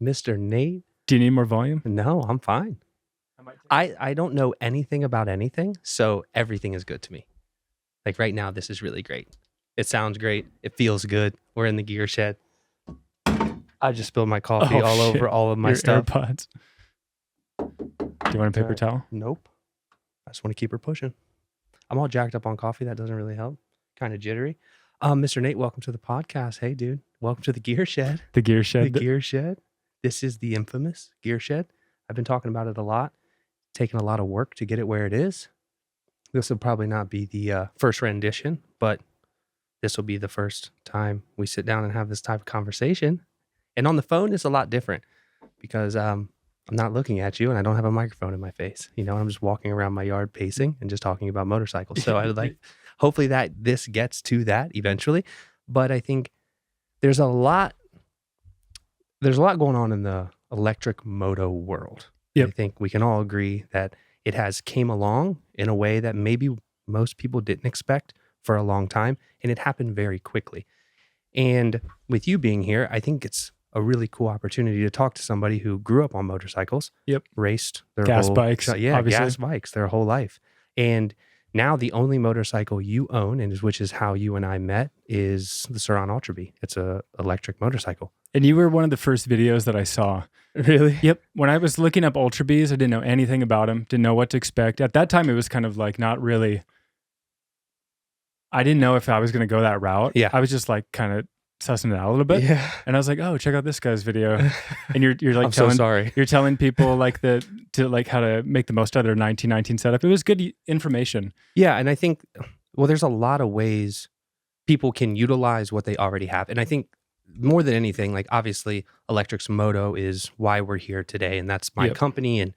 Mr. Nate. Do you need more volume? No, I'm fine. I don't know anything about anything, so everything is good to me. Like right now, this is really great. It sounds great. It feels good. We're in the gear shed. I just spilled my coffee all over all of my stuff. AirPods. Do you want a paper towel? Nope. I just want to keep her pushing. I'm all jacked up on coffee. That doesn't really help. Kind of jittery. Mr. Nate, welcome to the podcast. Hey, dude. Welcome to the gear shed. The gear shed. The gear shed. This is the infamous gear shed. I've been talking about it a lot. Taking a lot of work to get it where it is. This will probably not be the first rendition, but this will be the first time we sit down and have this type of conversation. And on the phone, it's a lot different because I'm not looking at you and I don't have a microphone in my face. You know, I'm just walking around my yard pacing and just talking about motorcycles. So I would like, hopefully that this gets to that eventually. But I think there's a lot going on in the electric moto world. Yep. I think we can all agree that it has came along in a way that maybe most people didn't expect for a long time, and it happened very quickly. And with you being here, I think it's a really cool opportunity to talk to somebody who grew up on motorcycles, raced their bikes, obviously. Gas bikes their whole life. And now the only motorcycle you own, and which is how you and I met, is the Surron Ultra Bee. It's a electric motorcycle. And you were one of the first videos that I saw. Really? Yep. When I was looking up Ultrabees, I didn't know anything about them, didn't know what to expect. At that time, it was kind of like not really, I didn't know if I was going to go that route. Yeah. I was just like kind of sussing it out a little bit. Yeah. And I was like, oh, check out this guy's video. And you're like I'm so sorry. You're telling people like how to make the most out of their 1919 setup. It was good information. Yeah. And I think, well, there's a lot of ways people can utilize what they already have. And I think more than anything, like obviously Electrix Moto is why we're here today. And that's my company. And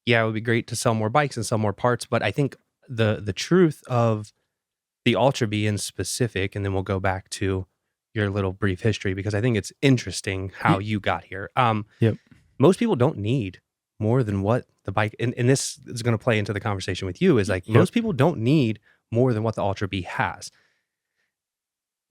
yeah, it would be great to sell more bikes and sell more parts. But I think the truth of the Ultrabee in specific, and then we'll go back to your little brief history, because I think it's interesting how you got here. Most people don't need more than what the bike, and this is going to play into the conversation with you, is like most people don't need more than what the Ultrabee has.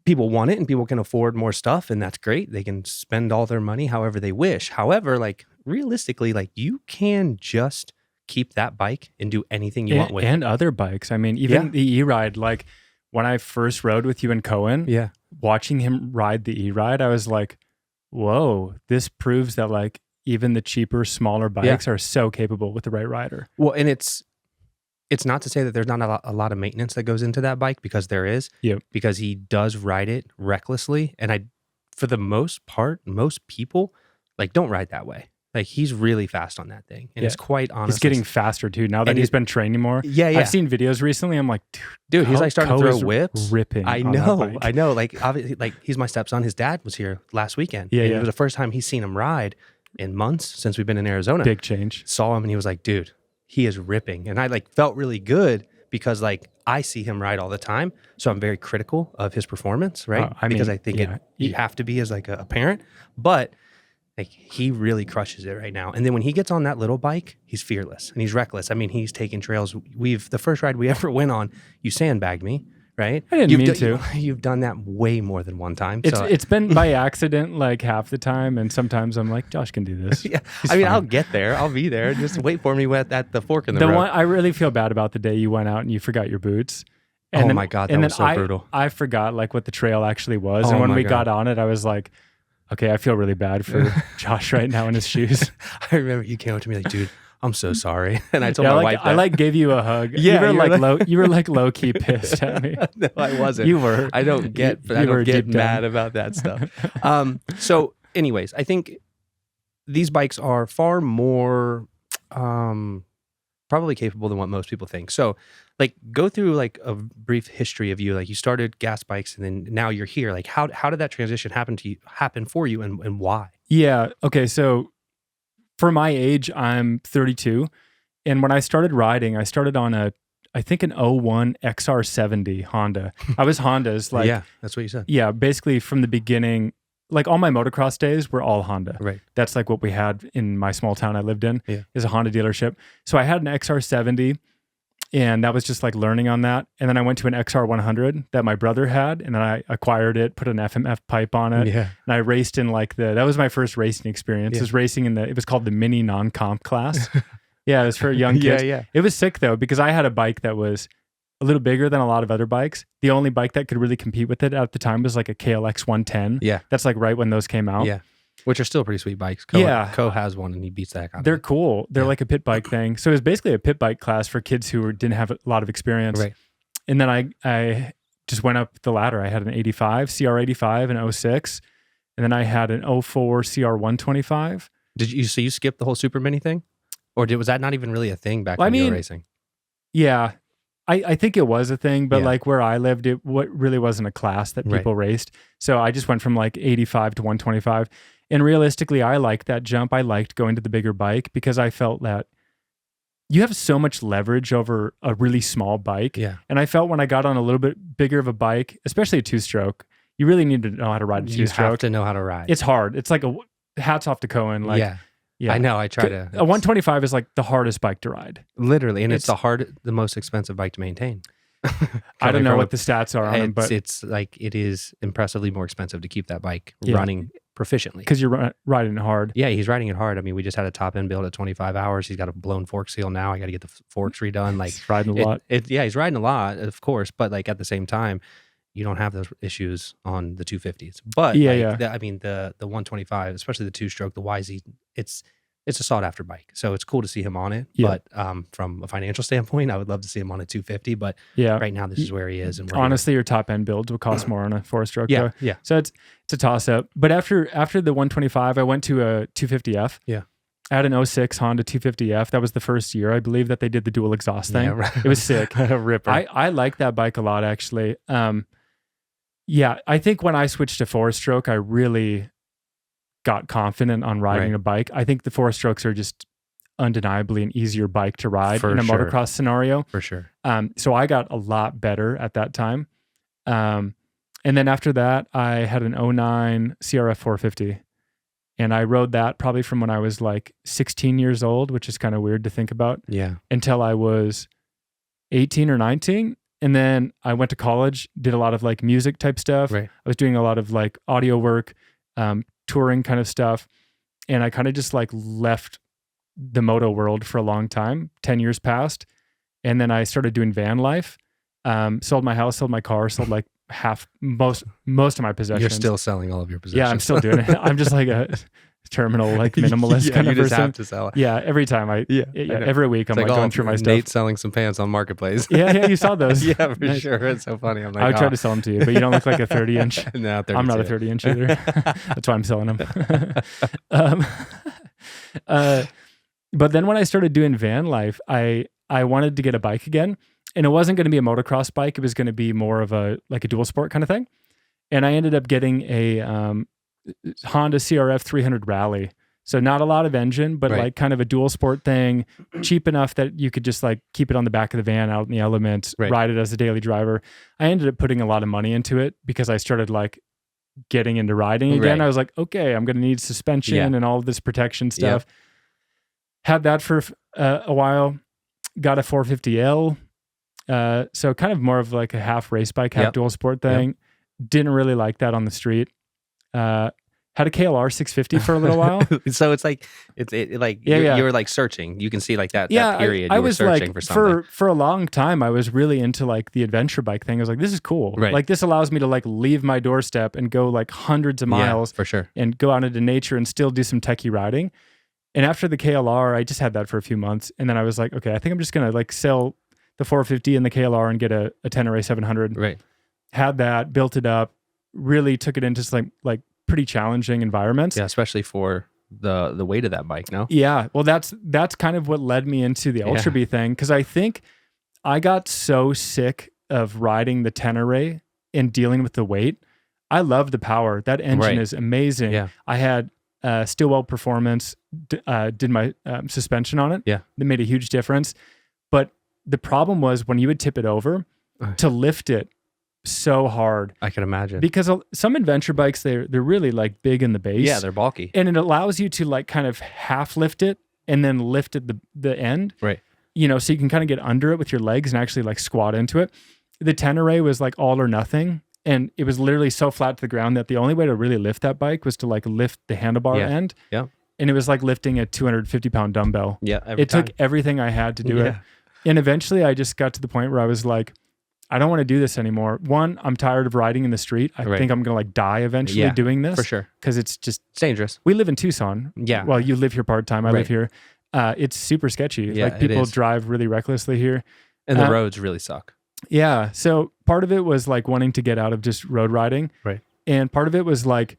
People want it and people can afford more stuff, and that's great. They can spend all their money however they wish. However, like realistically, like you can just keep that bike and do anything you want with it. And other bikes. I mean, even the E-Ride, like when I first rode with you and Cohen, watching him ride the E-Ride, I was like, whoa, this proves that like even the cheaper, smaller bikes are so capable with the right rider. Well, and it's not to say that there's not a lot of maintenance that goes into that bike, because there is, because he does ride it recklessly. And for the most part, most people like don't ride that way. Like he's really fast on that thing. And it's quite honest. He's getting faster too. Now that he's been training more. Yeah. I've seen videos recently. I'm like, dude, he's like starting to throw whips. Ripping. I know. Like obviously, like he's my stepson. His dad was here last weekend. And it was the first time he's seen him ride in months since we've been in Arizona. Big change. Saw him and he was like, dude, he is ripping. And I like felt really good because like I see him ride all the time. So I'm very critical of his performance, right? Because I think you have to be as like a parent, but like he really crushes it right now. And then when he gets on that little bike, he's fearless and he's reckless. I mean, he's taking trails. The first ride we ever went on, you sandbagged me, right? I didn't mean to. You've done that way more than one time. It's been by accident like half the time. And sometimes I'm like, Josh can do this. I mean, fine. I'll get there. I'll be there. Just wait for me at the fork in the road. I really feel bad about the day you went out and you forgot your boots. And my God, that was so brutal. I forgot like what the trail actually was. And when we got on it, I was like, okay, I feel really bad for Josh right now in his shoes. I remember you came up to me like, dude, I'm so sorry. And I told my wife that. I like gave you a hug. Yeah, you were like low key pissed at me. No, I wasn't. You were. I don't get mad about that stuff. So anyways, I think these bikes are far more probably capable than what most people think. So like go through like a brief history of you. Like you started gas bikes and then now you're here. Like how did that transition happen for you and why? Yeah. Okay. So for my age, I'm 32. And when I started riding, I started on I think an 01 XR70 Honda. I was Hondas. Like, yeah, that's what you said. Yeah. Basically from the beginning, like all my motocross days were all Honda. Right. That's like what we had in my small town I lived in is a Honda dealership. So I had an XR70. And that was just like learning on that. And then I went to an XR100 that my brother had, and then I acquired it, put an FMF pipe on it. Yeah. And I raced in like that was my first racing experience. It was racing it was called the mini non-comp class. Yeah, it was for young kids. Yeah. It was sick though, because I had a bike that was a little bigger than a lot of other bikes. The only bike that could really compete with it at the time was like a KLX 110. Yeah. That's like right when those came out. Yeah. Which are still pretty sweet bikes. Co has one and he beats the heck out of it. They're cool. They're like a pit bike thing. So it was basically a pit bike class for kids who didn't have a lot of experience. Right. And then I just went up the ladder. I had an 85, CR85, an 06. And then I had an 04 CR125. So you skipped the whole super mini thing? Or was that not even really a thing back when you were racing? Yeah. I think it was a thing, but like where I lived, it really wasn't a class that people raced. So I just went from like 85 to 125. And realistically, I liked that jump. I liked going to the bigger bike because I felt that you have so much leverage over a really small bike. Yeah. And I felt when I got on a little bit bigger of a bike, especially a two-stroke, you really need to know how to ride a two-stroke. You have to know how to ride. It's hard. It's like hats off to Cohen. Like, yeah. I know. I try to. A 125 is like the hardest bike to ride. Literally. And it's the most expensive bike to maintain. I don't know what the stats are on them, but it's like it is impressively more expensive to keep that bike running proficiently. Because you're riding it hard. Yeah, he's riding it hard. I mean, we just had a top end build at 25 hours. He's got a blown fork seal now. I got to get the forks redone. Like he's riding a lot. He's riding a lot, of course, but like at the same time, you don't have those issues on the 250s. But I mean, the 125, especially the two-stroke, the YZ, it's a sought-after bike. So it's cool to see him on it. Yeah. But from a financial standpoint, I would love to see him on a 250. But right now, this is where he is. And honestly, your top-end builds would cost more on a four-stroke. Yeah, though. So it's a toss-up. But after the 125, I went to a 250F. Yeah. I had an 06 Honda 250F. That was the first year, I believe, that they did the dual exhaust thing. Yeah, right. It was sick. A ripper. I like that bike a lot, actually. I think when I switched to four-stroke, I really got confident on riding a bike. I think the four-strokes are just undeniably an easier bike to ride in a motocross scenario. For sure. So I got a lot better at that time. And then after that, I had an 09 CRF 450. And I rode that probably from when I was like 16 years old, which is kind of weird to think about. Yeah. Until I was 18 or 19. And then I went to college, did a lot of like music type stuff. Right. I was doing a lot of like audio work, touring kind of stuff. And I kind of just like left the moto world for a long time. 10 years passed. And then I started doing van life. Sold my house, sold my car, sold like most of my possessions. You're still selling all of your possessions. Yeah, I'm still doing it. I'm just like a terminal, like minimalist kind of person. You just have to sell it. Yeah, every time every week I'm like going through my stuff. Nate's selling some pants on Marketplace. Yeah, you saw those. Yeah, for sure. It's so funny. I'm like, I would try to sell them to you, but you don't look like a 30-inch. No, 32. I'm not a 30-inch either. That's why I'm selling them. But then when I started doing van life, I wanted to get a bike again. And it wasn't going to be a motocross bike. It was going to be more of a dual sport kind of thing. And I ended up getting a Honda CRF 300 Rally. So not a lot of engine, but like kind of a dual sport thing, cheap enough that you could just like keep it on the back of the van out in the elements, ride it as a daily driver. I ended up putting a lot of money into it because I started like getting into riding again. I was like, okay, I'm going to need suspension and all of this protection stuff. Had that for a while, got a 450L. So kind of more of like a half race bike, half dual sport thing. Didn't really like that on the street. Had a KLR 650 for a little while. So it's like you were like searching. You can see like that period. I you were was searching like for something. For a long time. I was really into like the adventure bike thing. I was like, this is cool. Right. Like this allows me to like leave my doorstep and go like hundreds of miles for sure, and go out into nature and still do some techie riding. And after the KLR, I just had that for a few months, and then I was like, okay, I think I'm just gonna like sell the 450 and the KLR and get a Tenere 700. Right. Had that, built it up, really took it into like pretty challenging environments. Yeah, especially for the weight of that bike, no? Yeah. Well, that's kind of what led me into the Ultrabee thing, because I think I got so sick of riding the Tenere and dealing with the weight. I love the power. That engine is amazing. Yeah. I had Stillwell Performance, did my suspension on it. Yeah. That made a huge difference. But the problem was when you would tip it over, to lift it so hard. I can imagine. Because some adventure bikes, they're really like big in the base. Yeah, they're bulky. And it allows you to like kind of half lift it and then lift at the end. Right. so you can kind of get under it with your legs and actually like squat into it. The Tenere was like all or nothing. And it was literally so flat to the ground that the only way to really lift that bike was to like lift the handlebar end. Yeah. And it was like lifting a 250-pound dumbbell. Yeah. It took everything I had to do it. And eventually I just got to the point where I was like, I don't want to do this anymore. One, I'm tired of riding in the street. I think I'm going to like die eventually doing this. For sure. Because it's dangerous. We live in Tucson. Yeah. Well, you live here part-time. I live here. It's super sketchy. Yeah, like people drive really recklessly here. And the roads really suck. Yeah. So part of it was like wanting to get out of just road riding. Right. And part of it was like,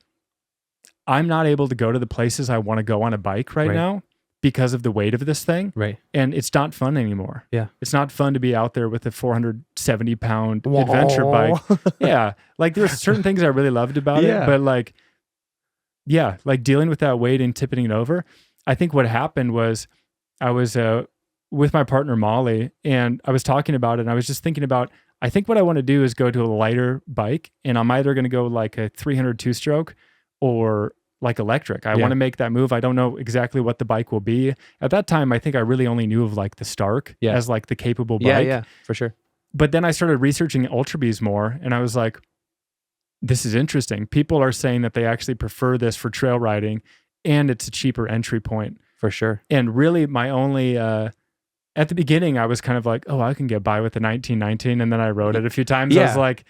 I'm not able to go to the places I want to go on a bike right now because of the weight of this thing. Right. And it's not fun anymore. Yeah. It's not fun to be out there with a 470-pound adventure bike. Yeah. Like there's certain things I really loved about it, but like dealing with that weight and tipping it over. I think what happened was I was with my partner Molly, and I was talking about it, and I was just thinking about, I think what I want to do is go to a lighter bike, and I'm either going to go like a 300 two-stroke or like electric. I want to make that move. I don't know exactly what the bike will be. At that time, I think I really only knew of like the Stark as like the capable bike. Yeah, for sure. But then I started researching Ultrabees more, and I was like, this is interesting. People are saying that they actually prefer this for trail riding, and it's a cheaper entry point. For sure. And really my only, at the beginning, I was kind of like, oh, I can get by with the 1919. And then I rode it a few times. I was like,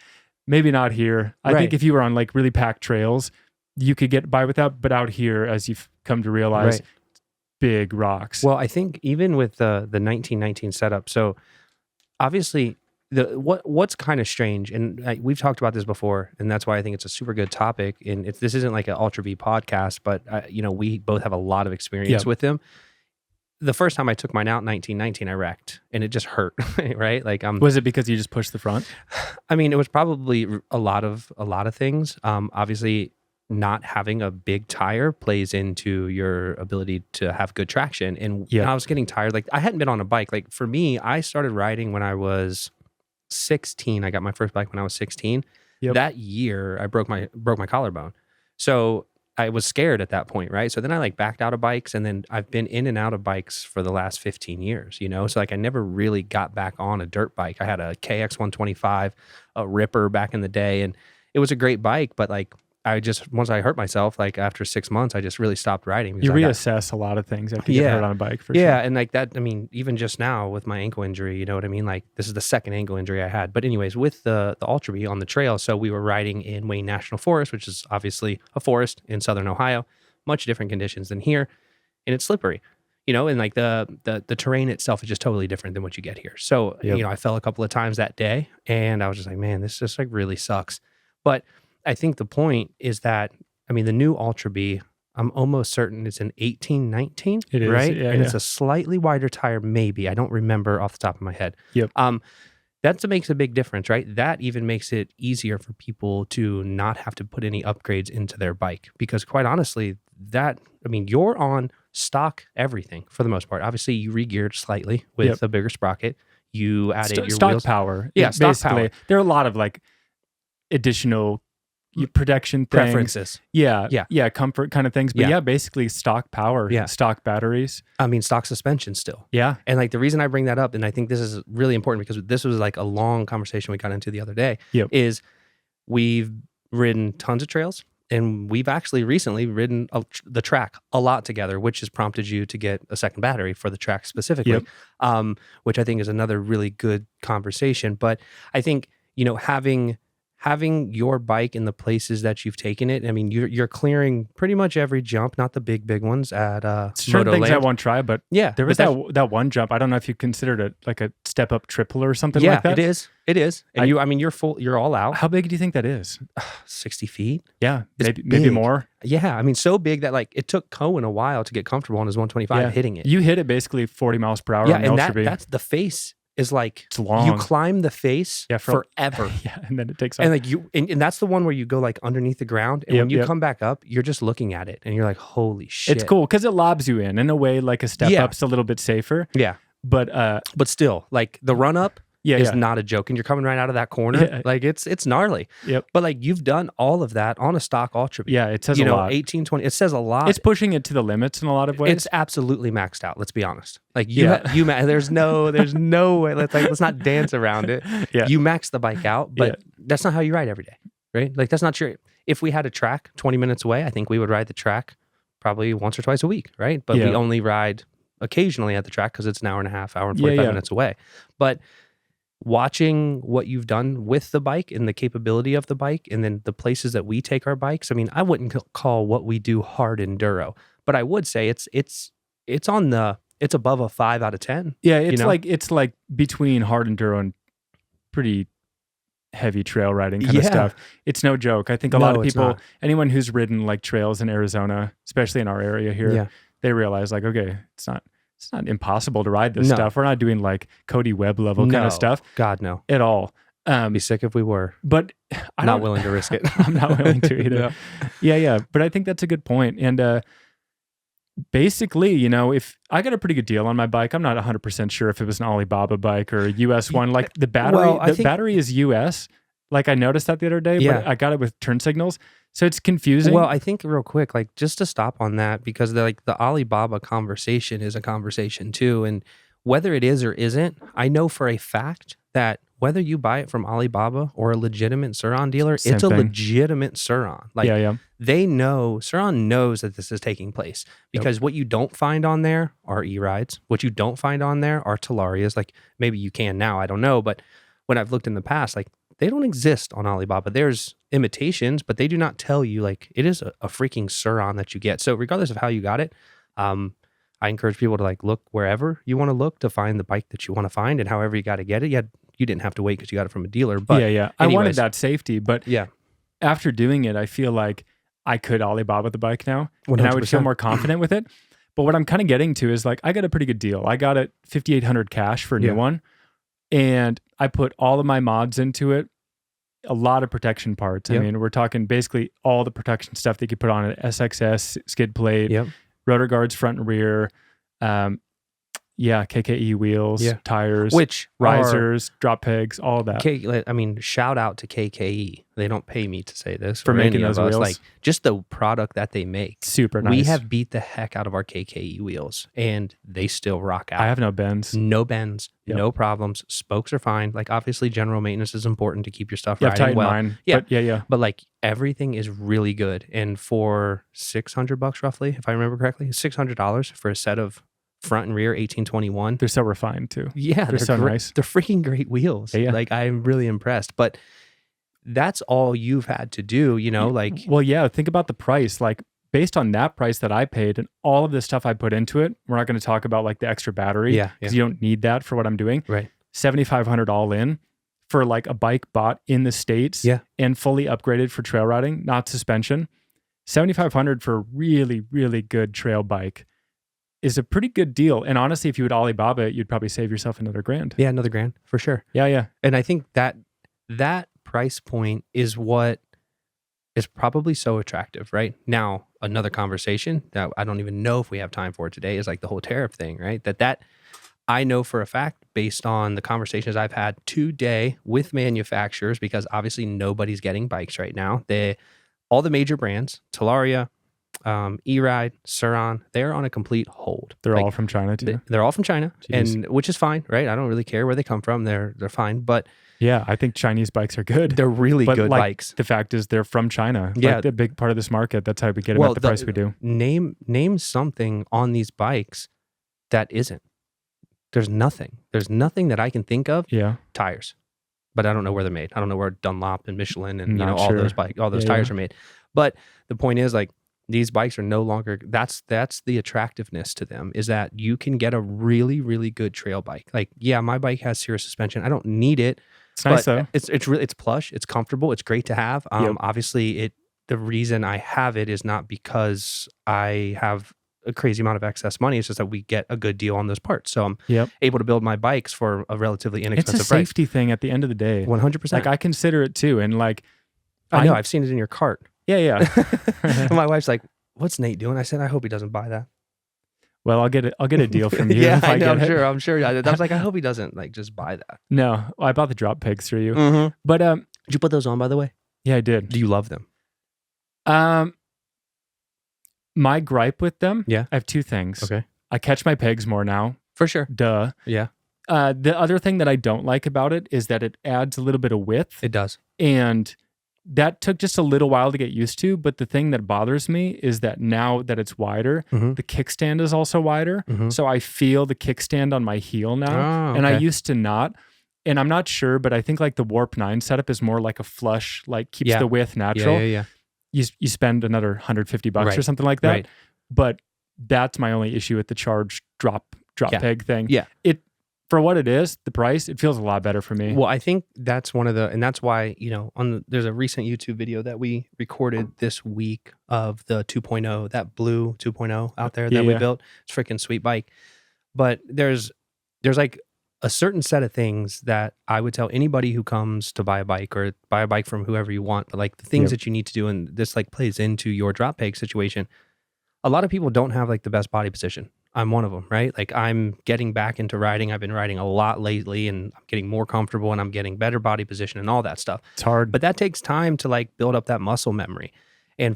maybe not here. I think if you were on like really packed trails, you could get by with that. But out here, as you've come to realize, big rocks. Well, I think even with the 1919 setup, so obviously what's kind of strange, and we've talked about this before, and that's why I think it's a super good topic. And this isn't like an Ultra Bee podcast, but we both have a lot of experience with them. The first time I took mine out in 1919, I wrecked, and it just hurt, right? Like, was it because you just pushed the front? I mean, it was probably a lot of things. Obviously, not having a big tire plays into your ability to have good traction. And I was getting tired. Like, I hadn't been on a bike. Like, for me, I started riding when I was 16. I got my first bike when I was 16. That year, I broke my collarbone. So I was scared at that point, right? So then I like backed out of bikes, and then I've been in and out of bikes for the last 15 years, So like I never really got back on a dirt bike. I had a KX 125, a Ripper back in the day, and it was a great bike, but like once I hurt myself, like after 6 months, I just really stopped riding. You reassess a lot of things after you get hurt on a bike, for sure. Yeah, and like that, I mean, even just now with my ankle injury, you know what I mean? Like this is the second ankle injury I had. But anyways, with the Ultrabee on the trail, so we were riding in Wayne National Forest, which is obviously a forest in southern Ohio, much different conditions than here, and it's slippery. And like the terrain itself is just totally different than what you get here. So, I fell a couple of times that day, and I was just like, man, this just like really sucks. But I think the point is that, I mean, the new Ultrabee, I'm almost certain it's an 1819, it is, right? Yeah, and it's a slightly wider tire, maybe. I don't remember off the top of my head. That makes a big difference, right? That even makes it easier for people to not have to put any upgrades into their bike, because quite honestly, you're on stock everything for the most part. Obviously, you re-geared slightly with a bigger sprocket. You added your stock wheels. Power. Yeah, stock basically power. There are a lot of like additional protection things. Preferences. Yeah, comfort kind of things. But basically stock power, stock batteries. I mean, stock suspension still. Yeah. And like the reason I bring that up, and I think this is really important because this was like a long conversation we got into the other day, is we've ridden tons of trails, and we've actually recently ridden the track a lot together, which has prompted you to get a second battery for the track specifically, which I think is another really good conversation. But I think, having your bike in the places that you've taken it, I mean, you're clearing pretty much every jump, not the big ones at certain things I won't try, but there was that one jump. I don't know if you considered it like a step up triple or something like that. It is. And you're all out. How big do you think that is? 60 feet. Yeah, maybe more. Yeah, I mean, so big that like it took Cohen a while to get comfortable on his 125 hitting it. You hit it basically 40 miles per hour. Yeah, on and Ultrabee. that's the face. Is like it's long. You climb the face forever. And then it takes off. And like and that's the one where you go like underneath the ground, and when you come back up, you're just looking at it and you're like, holy shit. It's cool because it lobs you in a way like a step up's a little bit safer. Yeah. But still, like the run up, is not a joke. And you're coming right out of that corner. Yeah. Like it's gnarly. Yep. But like you've done all of that on a stock Ultrabee. Yeah, it says a lot. 18, 20, it says a lot. It's pushing it to the limits in a lot of ways. It's absolutely maxed out. Let's be honest. Like there's no way. Let's not dance around it. Yeah. You max the bike out, but that's not how you ride every day, right? Like that's not your. If we had a track 20 minutes away, I think we would ride the track probably once or twice a week, right? But we only ride occasionally at the track because it's an hour and a half, hour and 45 minutes away. But watching what you've done with the bike and the capability of the bike and then the places that we take our bikes, I mean, I wouldn't call what we do hard enduro, but I would say it's above a 5 out of 10. Yeah, it's like between hard enduro and pretty heavy trail riding kind of stuff. It's no joke. I think a lot of people, anyone who's ridden like trails in Arizona, especially in our area here, they realize like, okay, it's not impossible to ride this stuff. We're not doing like Cody Webb level kind of stuff. God, no. At all. I'd be sick if we were. But I'm not willing to risk it. I'm not willing to either. Yeah. But I think that's a good point. And basically, if I got a pretty good deal on my bike, I'm not 100% sure if it was an Alibaba bike or a US one. Like the battery, battery is US. Like I noticed that the other day, but I got it with turn signals. So it's confusing. Well, I think real quick, like just to stop on that, because the Alibaba conversation is a conversation too. And whether it is or isn't, I know for a fact that whether you buy it from Alibaba or a legitimate Surron dealer, it's a legitimate Surron. Like they know, Surron knows that this is taking place because what you don't find on there are E-Rides. What you don't find on there are Talarias. Like maybe you can now, I don't know. But when I've looked in the past, like they don't exist on Alibaba. There's imitations, but they do not tell you like it is a freaking Surron that you get. So regardless of how you got it, I encourage people to like look wherever you want to look to find the bike that you want to find, and however you got to get it. You didn't have to wait because you got it from a dealer. But I wanted that safety, but yeah, after doing it, I feel like I could Alibaba the bike now, 100%. And I would feel more confident with it. But what I'm kind of getting to is like I got a pretty good deal. I got it $5,800 cash for a new one, and I put all of my mods into it. A lot of protection parts. I mean, we're talking basically all the protection stuff that you could put on it: SXS, skid plate, rotor guards front and rear, KKE wheels, tires, risers, drop pegs, all that. I mean, shout out to KKE. They don't pay me to say this for making those wheels. Like just the product that they make, super nice. We have beat the heck out of our KKE wheels, and they still rock out. I have no bends, no problems. Spokes are fine. Like obviously, general maintenance is important to keep your stuff riding well. Mine, but like everything is really good, and for $600 roughly, if I remember correctly, $600 for a set of front and rear 1821. They're so refined too. Yeah, they're so nice. They're freaking great wheels. Yeah. Like I'm really impressed. But that's all you've had to do, like. Well, yeah, think about the price. Like based on that price that I paid and all of the stuff I put into it, we're not going to talk about like the extra battery. Because you don't need that for what I'm doing. Right. $7,500 all in for like a bike bought in the States and fully upgraded for trail riding, not suspension. $7,500 for a really, really good trail bike is a pretty good deal. And honestly, if you would Alibaba it, you'd probably save yourself another $1,000. Yeah, another $1,000 for sure. Yeah. And I think that price point is what is probably so attractive, right? Now, another conversation that I don't even know if we have time for today is like the whole tariff thing, right? That I know for a fact based on the conversations I've had today with manufacturers, because obviously nobody's getting bikes right now. All the major brands, Talaria, E-Ride, Surron, they're on a complete hold. They're all from China too. They're all from China, and which is fine, right? I don't really care where they come from. They're fine, but yeah, I think Chinese bikes are good. They're really good bikes. The fact is, they're from China. Yeah, like the big part of this market. That's how we get them at the price we do. Name something on these bikes that isn't. There's nothing. There's nothing that I can think of. Yeah, tires, but I don't know where they're made. I don't know where Dunlop and Michelin and all those tires are made. But the point is, like, these bikes are no longer, that's the attractiveness to them, is that you can get a really, really good trail bike. Like, yeah, my bike has serious suspension. I don't need it. It's nice though. It's plush. It's comfortable. It's great to have. Obviously the reason I have it is not because I have a crazy amount of excess money. It's just that we get a good deal on those parts. So I'm able to build my bikes for a relatively inexpensive price. It's a safety thing at the end of the day. 100%. Like I consider it too. And like, I know I've seen it in your cart. Yeah. My wife's like, "What's Nate doing?" I said, "I hope he doesn't buy that." Well, I'll get a deal from you. Yeah, if I know. get it. I'm sure. I was like, I hope he doesn't like just buy that. No, I bought the drop pegs through you. Mm-hmm. But did you put those on, by the way? Yeah, I did. Do you love them? My gripe with them. Yeah, I have two things. Okay, I catch my pegs more now. for sure. Duh. Yeah, the other thing that I don't like about it is that it adds a little bit of width. it does. And that took just a little while to get used to. But the thing that bothers me is that now that it's wider, the kickstand is also wider. So I feel the kickstand on my heel now. And I used to not. And I'm not sure, but I think like the Warp 9 setup is more like a flush, like keeps the width natural. Yeah. You spend another $150 or something like that. Right. But that's my only issue with the charge drop peg thing. Yeah. For what it is, the price, it feels a lot better for me. Well, I think that's and that's why, there's a recent YouTube video that we recorded this week of the 2.0, that blue 2.0 out there that we built. It's a freaking sweet bike. But there's like a certain set of things that I would tell anybody who comes to buy a bike or buy a bike from whoever you want, but like the things that you need to do, and this like plays into your drop peg situation. A lot of people don't have like the best body position. I'm one of them, right? Like I'm getting back into riding. I've been riding a lot lately and I'm getting more comfortable and I'm getting better body position and all that stuff. It's hard. But that takes time to like build up that muscle memory. And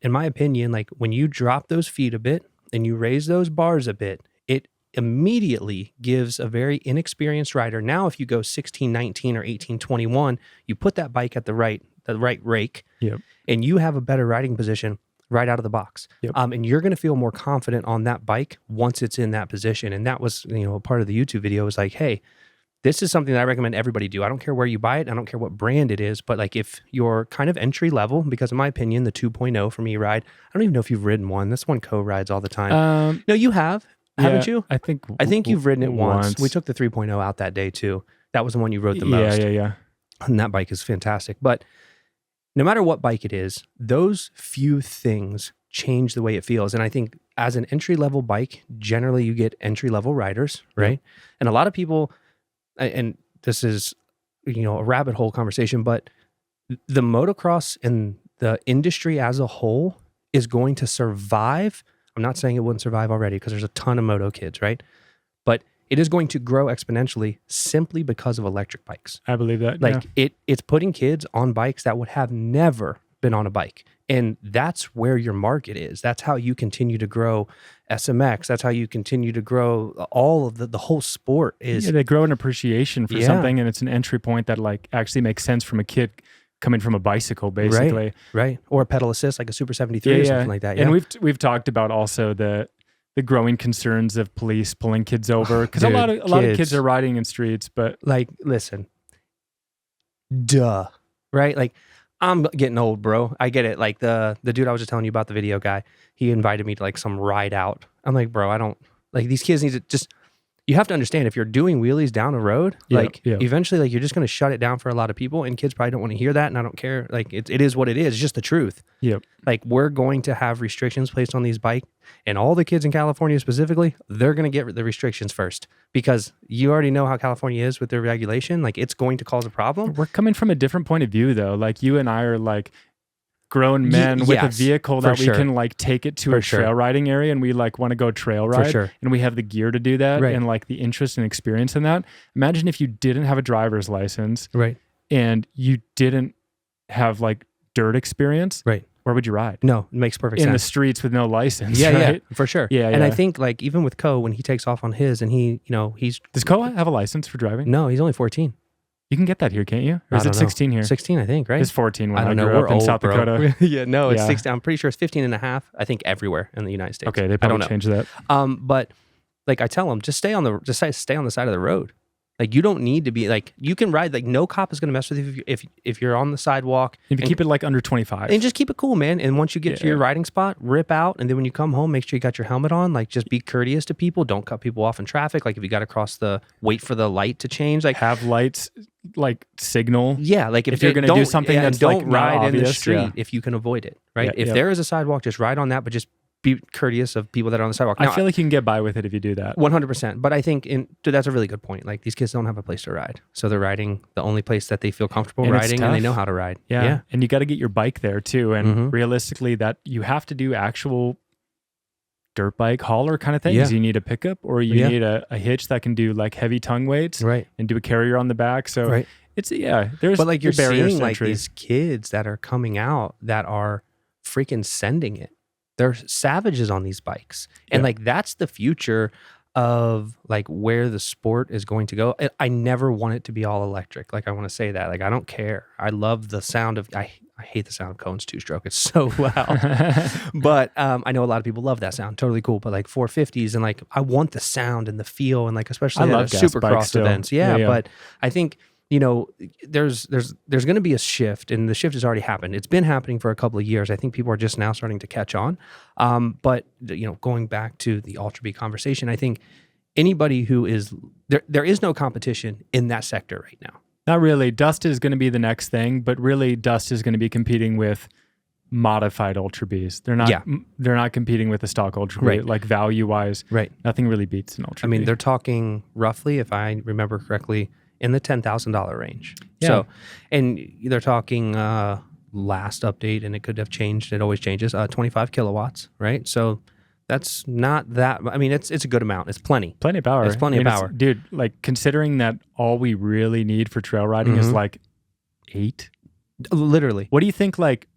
in my opinion, like when you drop those feet a bit and you raise those bars a bit, it immediately gives a very inexperienced rider. Now, if you go 16, 19 or 18, 21, you put that bike at the right rake and you have a better riding position right out of the box. And you're going to feel more confident on that bike once it's in that position. And that was, part of the YouTube video was like, hey, this is something that I recommend everybody do. I don't care where you buy it. I don't care what brand it is, but like if you're kind of entry level, because in my opinion, the 2.0 from E-Ride, I don't even know if you've ridden one. This one co-rides all the time. No, you have, haven't you? I think you've ridden it once. We took the 3.0 out that day too. That was the one you rode the most. Yeah. And that bike is fantastic. But no matter what bike it is, those few things change the way it feels. And I think as an entry-level bike, generally you get entry-level riders, right? And a lot of people, and this is, a rabbit hole conversation, but the motocross and the industry as a whole is going to survive. I'm not saying it wouldn't survive already because there's a ton of moto kids, right? But it is going to grow exponentially simply because of electric bikes. I believe that. Like it's putting kids on bikes that would have never been on a bike. And that's where your market is. That's how you continue to grow SMX. That's how you continue to grow all of the whole sport is. Yeah, they grow an appreciation for something, and it's an entry point that like actually makes sense from a kid coming from a bicycle, basically. Right. Or a pedal assist like a Super 73 or something like that. Yeah. And we've talked about also the growing concerns of police pulling kids over because a lot of kids are riding in streets, but like, listen, duh, right? Like, I'm getting old, bro. I get it. Like the dude I was just telling you about, the video guy, he invited me to like some ride out. I'm like, bro, I don't like these kids need to just. You have to understand if you're doing wheelies down the road, eventually, like you're just going to shut it down for a lot of people, and kids probably don't want to hear that. And I don't care. Like it is what it is. It's just the truth. Like we're going to have restrictions placed on these bikes, and all the kids in California specifically, they're going to get the restrictions first because you already know how California is with their regulation. Like it's going to cause a problem. We're coming from a different point of view, though. Like you and I are like grown men with a vehicle that we can like take it to a trail riding area, and we like want to go trail ride, and we have the gear to do that, and like the interest and experience in that. Imagine if you didn't have a driver's license, and you didn't have like dirt experience, where would you ride? No, it makes perfect sense. In the streets with no license, yeah, for sure. And I yeah. think like even with Ko, when he takes off on his, and he's does Ko have a license for driving? No, he's only 14. You can get that here, can't you? Or is it 16 here? 16, I think, right? It's 14 when I grew up in South Dakota. It's 16. I'm pretty sure it's 15 and a half, I think, everywhere in the United States. Okay, they probably changed that. But like I tell them, just stay on the side of the road. Like you don't need to be like, you can ride, like no cop is going to mess with you if you're on the sidewalk. If you keep it like under 25. And just keep it cool, man. And once you get to your riding spot, rip out. And then when you come home, make sure you got your helmet on. Like just be courteous to people. Don't cut people off in traffic. Like if you got to wait for the light to change. Like have lights, like signal. Yeah, like if you're going to do something that's don't like ride obvious, in the street if you can avoid it, right? If there is a sidewalk, just ride on that, but just be courteous of people that are on the sidewalk. Now, I feel like you can get by with it if you do that. 100%. But I think that's a really good point. Like these kids don't have a place to ride. So they're riding the only place that they feel comfortable riding and they know how to ride. Yeah. And you got to get your bike there too. And realistically that you have to do actual dirt bike hauler kind of thing. Yeah. You need a pickup, or you need a hitch that can do like heavy tongue weights, right, and do a carrier on the back. So right. it's there's But like you're barriers seeing to like entry. these kids that are coming out that are freaking sending it. They're savages on these bikes, and like that's the future of like where the sport is going to go. I never want it to be all electric. Like I want to say that. Like I don't care. I love the sound of. I hate the sound of Cohen's two-stroke. It's so loud. But I know a lot of people love that sound. Totally cool. But like 450s and like I want the sound and the feel and like especially I love Supercross events. Yeah. But I think there's going to be a shift, and the shift has already happened. It's been happening for a couple of years. I think people are just now starting to catch on. But going back to the Ultrabee conversation, I think anybody who is there is no competition in that sector right now. Not really. Dust is going to be the next thing, but really Dust is going to be competing with modified Ultrabees. They're not competing with the stock Ultrabee. Right. Like value wise, right? Nothing really beats an Ultrabee. I mean, they're talking roughly, if I remember correctly, in the $10,000 range. Yeah. So, and they're talking last update, and it could have changed. It always changes. 25 kilowatts, right? So that's not that. I mean, it's a good amount. It's plenty. Plenty of power. It's plenty of power, dude. Like considering that all we really need for trail riding is like 8. Literally. What do you think? Like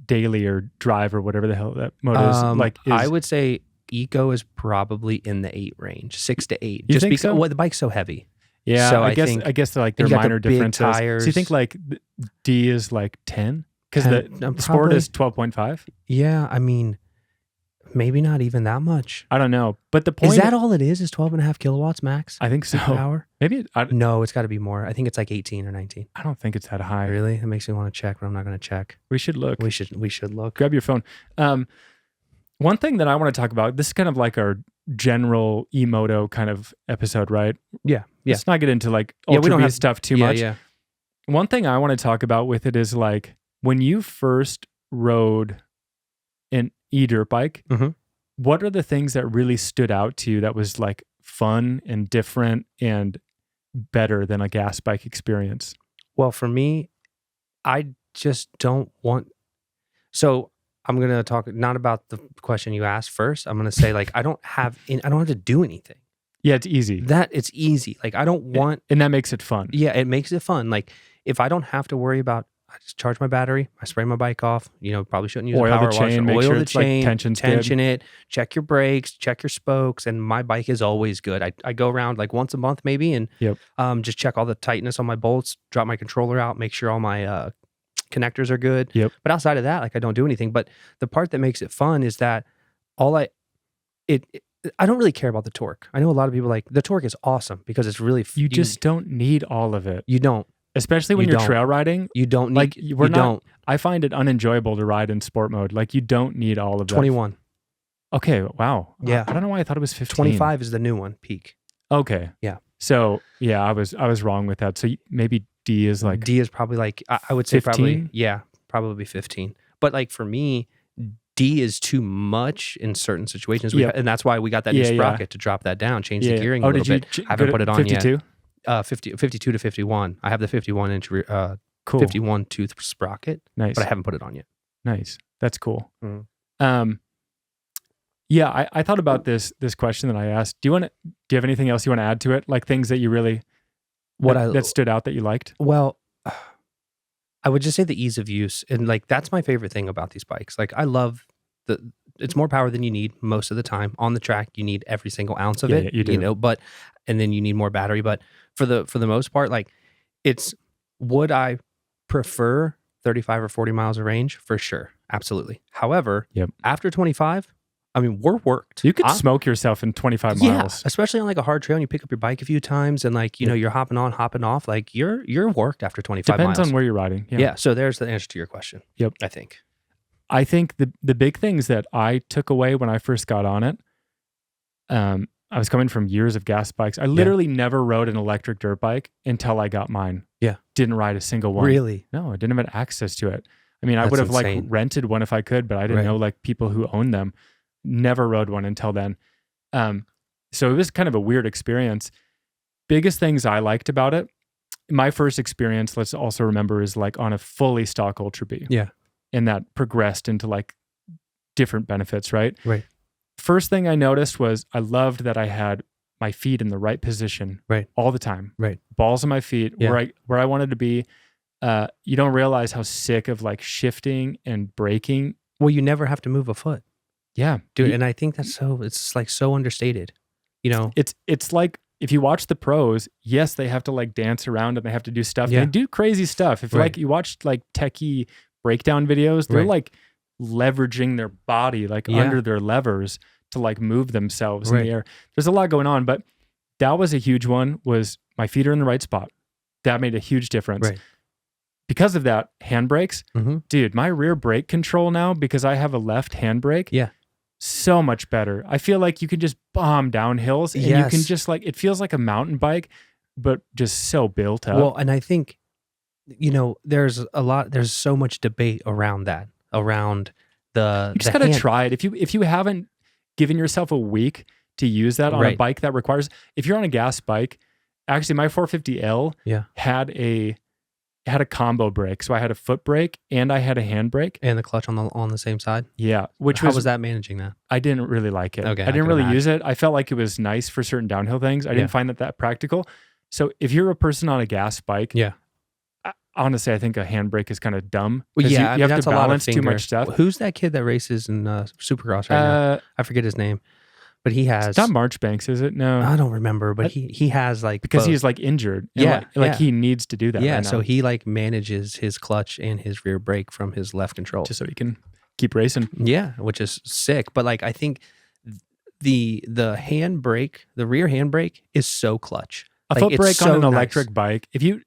daily or drive or whatever the hell that mode is. I would say Eco is probably in the 8 range, 6 to 8. You just think because so? Well, the bike's so heavy. Yeah, so I guess like there are minor differences. Tires. So you think like D is like 10? Because the Sport is 12.5? Yeah, I mean, maybe not even that much. I don't know. But the point is that all it is 12.5 kilowatts max? I think so. Power? Maybe no, it's got to be more. I think it's like 18 or 19. I don't think it's that high. Really? It makes me want to check, but I'm not going to check. We should look. We should look. Grab your phone. One thing that I want to talk about, this is kind of like our general E-Moto kind of episode, right? Yeah. Let's not get into like Ultrabee stuff too much. Yeah. One thing I want to talk about with it is like when you first rode an e-dirt bike, what are the things that really stood out to you that was like fun and different and better than a gas bike experience? Well, for me, I just don't want... So I'm going to talk not about the question you asked first. I'm going to say like, I don't have to do anything. Yeah, it's easy. It's easy. Like I don't want... And that makes it fun. Yeah, it makes it fun. Like if I don't have to worry about... I just charge my battery. I spray my bike off. Probably shouldn't use a power washer. Oil the chain, tension it, check your brakes, check your spokes, and my bike is always good. I go around like once a month maybe and just check all the tightness on my bolts, drop my controller out, make sure all my connectors are good. But outside of that, like I don't do anything. But the part that makes it fun is that I don't really care about the torque. I know a lot of people like the torque is awesome because it's really... You just don't need all of it. You don't. Especially when you're trail riding. You don't need... Like, I find it unenjoyable to ride in sport mode. Like, you don't need all of that. 21. Okay, wow. Yeah. I don't know why I thought it was 15. 25 is the new one, peak. Okay. Yeah. So, yeah, I was wrong with that. So maybe D is like... D is probably like... I would say 15? probably... Yeah, probably 15. But like for me, D is too much in certain situations. And that's why we got that new sprocket to drop that down, change the gearing a little bit. I haven't put it on 52? yet. 52 to 51. I have the 51-inch cool. 51 tooth sprocket. Nice. But I haven't put it on yet. Nice. That's cool. Mm. Yeah, I thought about this question that I asked. Do you have anything else you want to add to it? Like things that you really that stood out that you liked? Well, I would just say the ease of use, and like that's my favorite thing about these bikes. Like I love it's more power than you need most of the time. On the track, you need every single ounce of it. You do. And then you need more battery. But for the most part, like would I prefer 35 or 40 miles of range? For sure. Absolutely. However, after 25, I mean, we're worked. You could smoke yourself in 25 miles. Especially on like a hard trail and you pick up your bike a few times and like, you're hopping on, hopping off. Like you're worked after 25 miles. Depends on where you're riding. Yeah. So there's the answer to your question. Yep. I think the big things that I took away when I first got on it, I was coming from years of gas bikes. I literally never rode an electric dirt bike until I got mine. Yeah. Didn't ride a single one. Really? No, I didn't have access to it. I mean, I That's would have insane. like rented one if I could, but I didn't know like people who owned them. Never rode one until then. So it was kind of a weird experience. Biggest things I liked about it, my first experience, let's also remember, is like on a fully stock Ultrabee. Yeah. And that progressed into like different benefits, right? Right. first thing I noticed was I loved that I had my feet in the right position all the time. Right. Balls on my feet where I wanted to be. You don't realize how sick of like shifting and braking. Well, you never have to move a foot. Yeah. Dude, and I think it's like so understated. You know? It's like if you watch the pros, yes, they have to like dance around and they have to do stuff. They do crazy stuff. If like you watch like techie breakdown videos, they're like leveraging their body like under their levers to like move themselves in the air. There's a lot going on, but that was a huge one, was my feet are in the right spot. That made a huge difference. Right. Because of that, handbrakes, dude, my rear brake control now, because I have a left handbrake, so much better. I feel like you can just bomb down hills and you can just like, it feels like a mountain bike, but just so built up. Well, and I think, you know, there's so much debate around that, around you just gotta try it. If you haven't given yourself a week to use that on a bike that requires, if you're on a gas bike, actually my 450L had a combo brake. So I had a foot brake and I had a hand brake. And the clutch on the same side? Yeah. How was that managing that? I didn't really like it. Okay, I didn't really use it. I felt like it was nice for certain downhill things. I didn't find that practical. So if you're a person on a gas bike, honestly, I think a handbrake is kind of dumb. Well, you have to balance too much stuff. Who's that kid that races in Supercross right now? I forget his name. But he has... It's not Marchbanks, is it? No. I don't remember, but he has like... Because he's like injured. And he needs to do that right so now. he like manages his clutch and his rear brake from his left control. Just so he can keep racing. Yeah, which is sick. But like, I think the hand brake, the rear hand brake is so clutch. A foot brake on an electric bike, if you...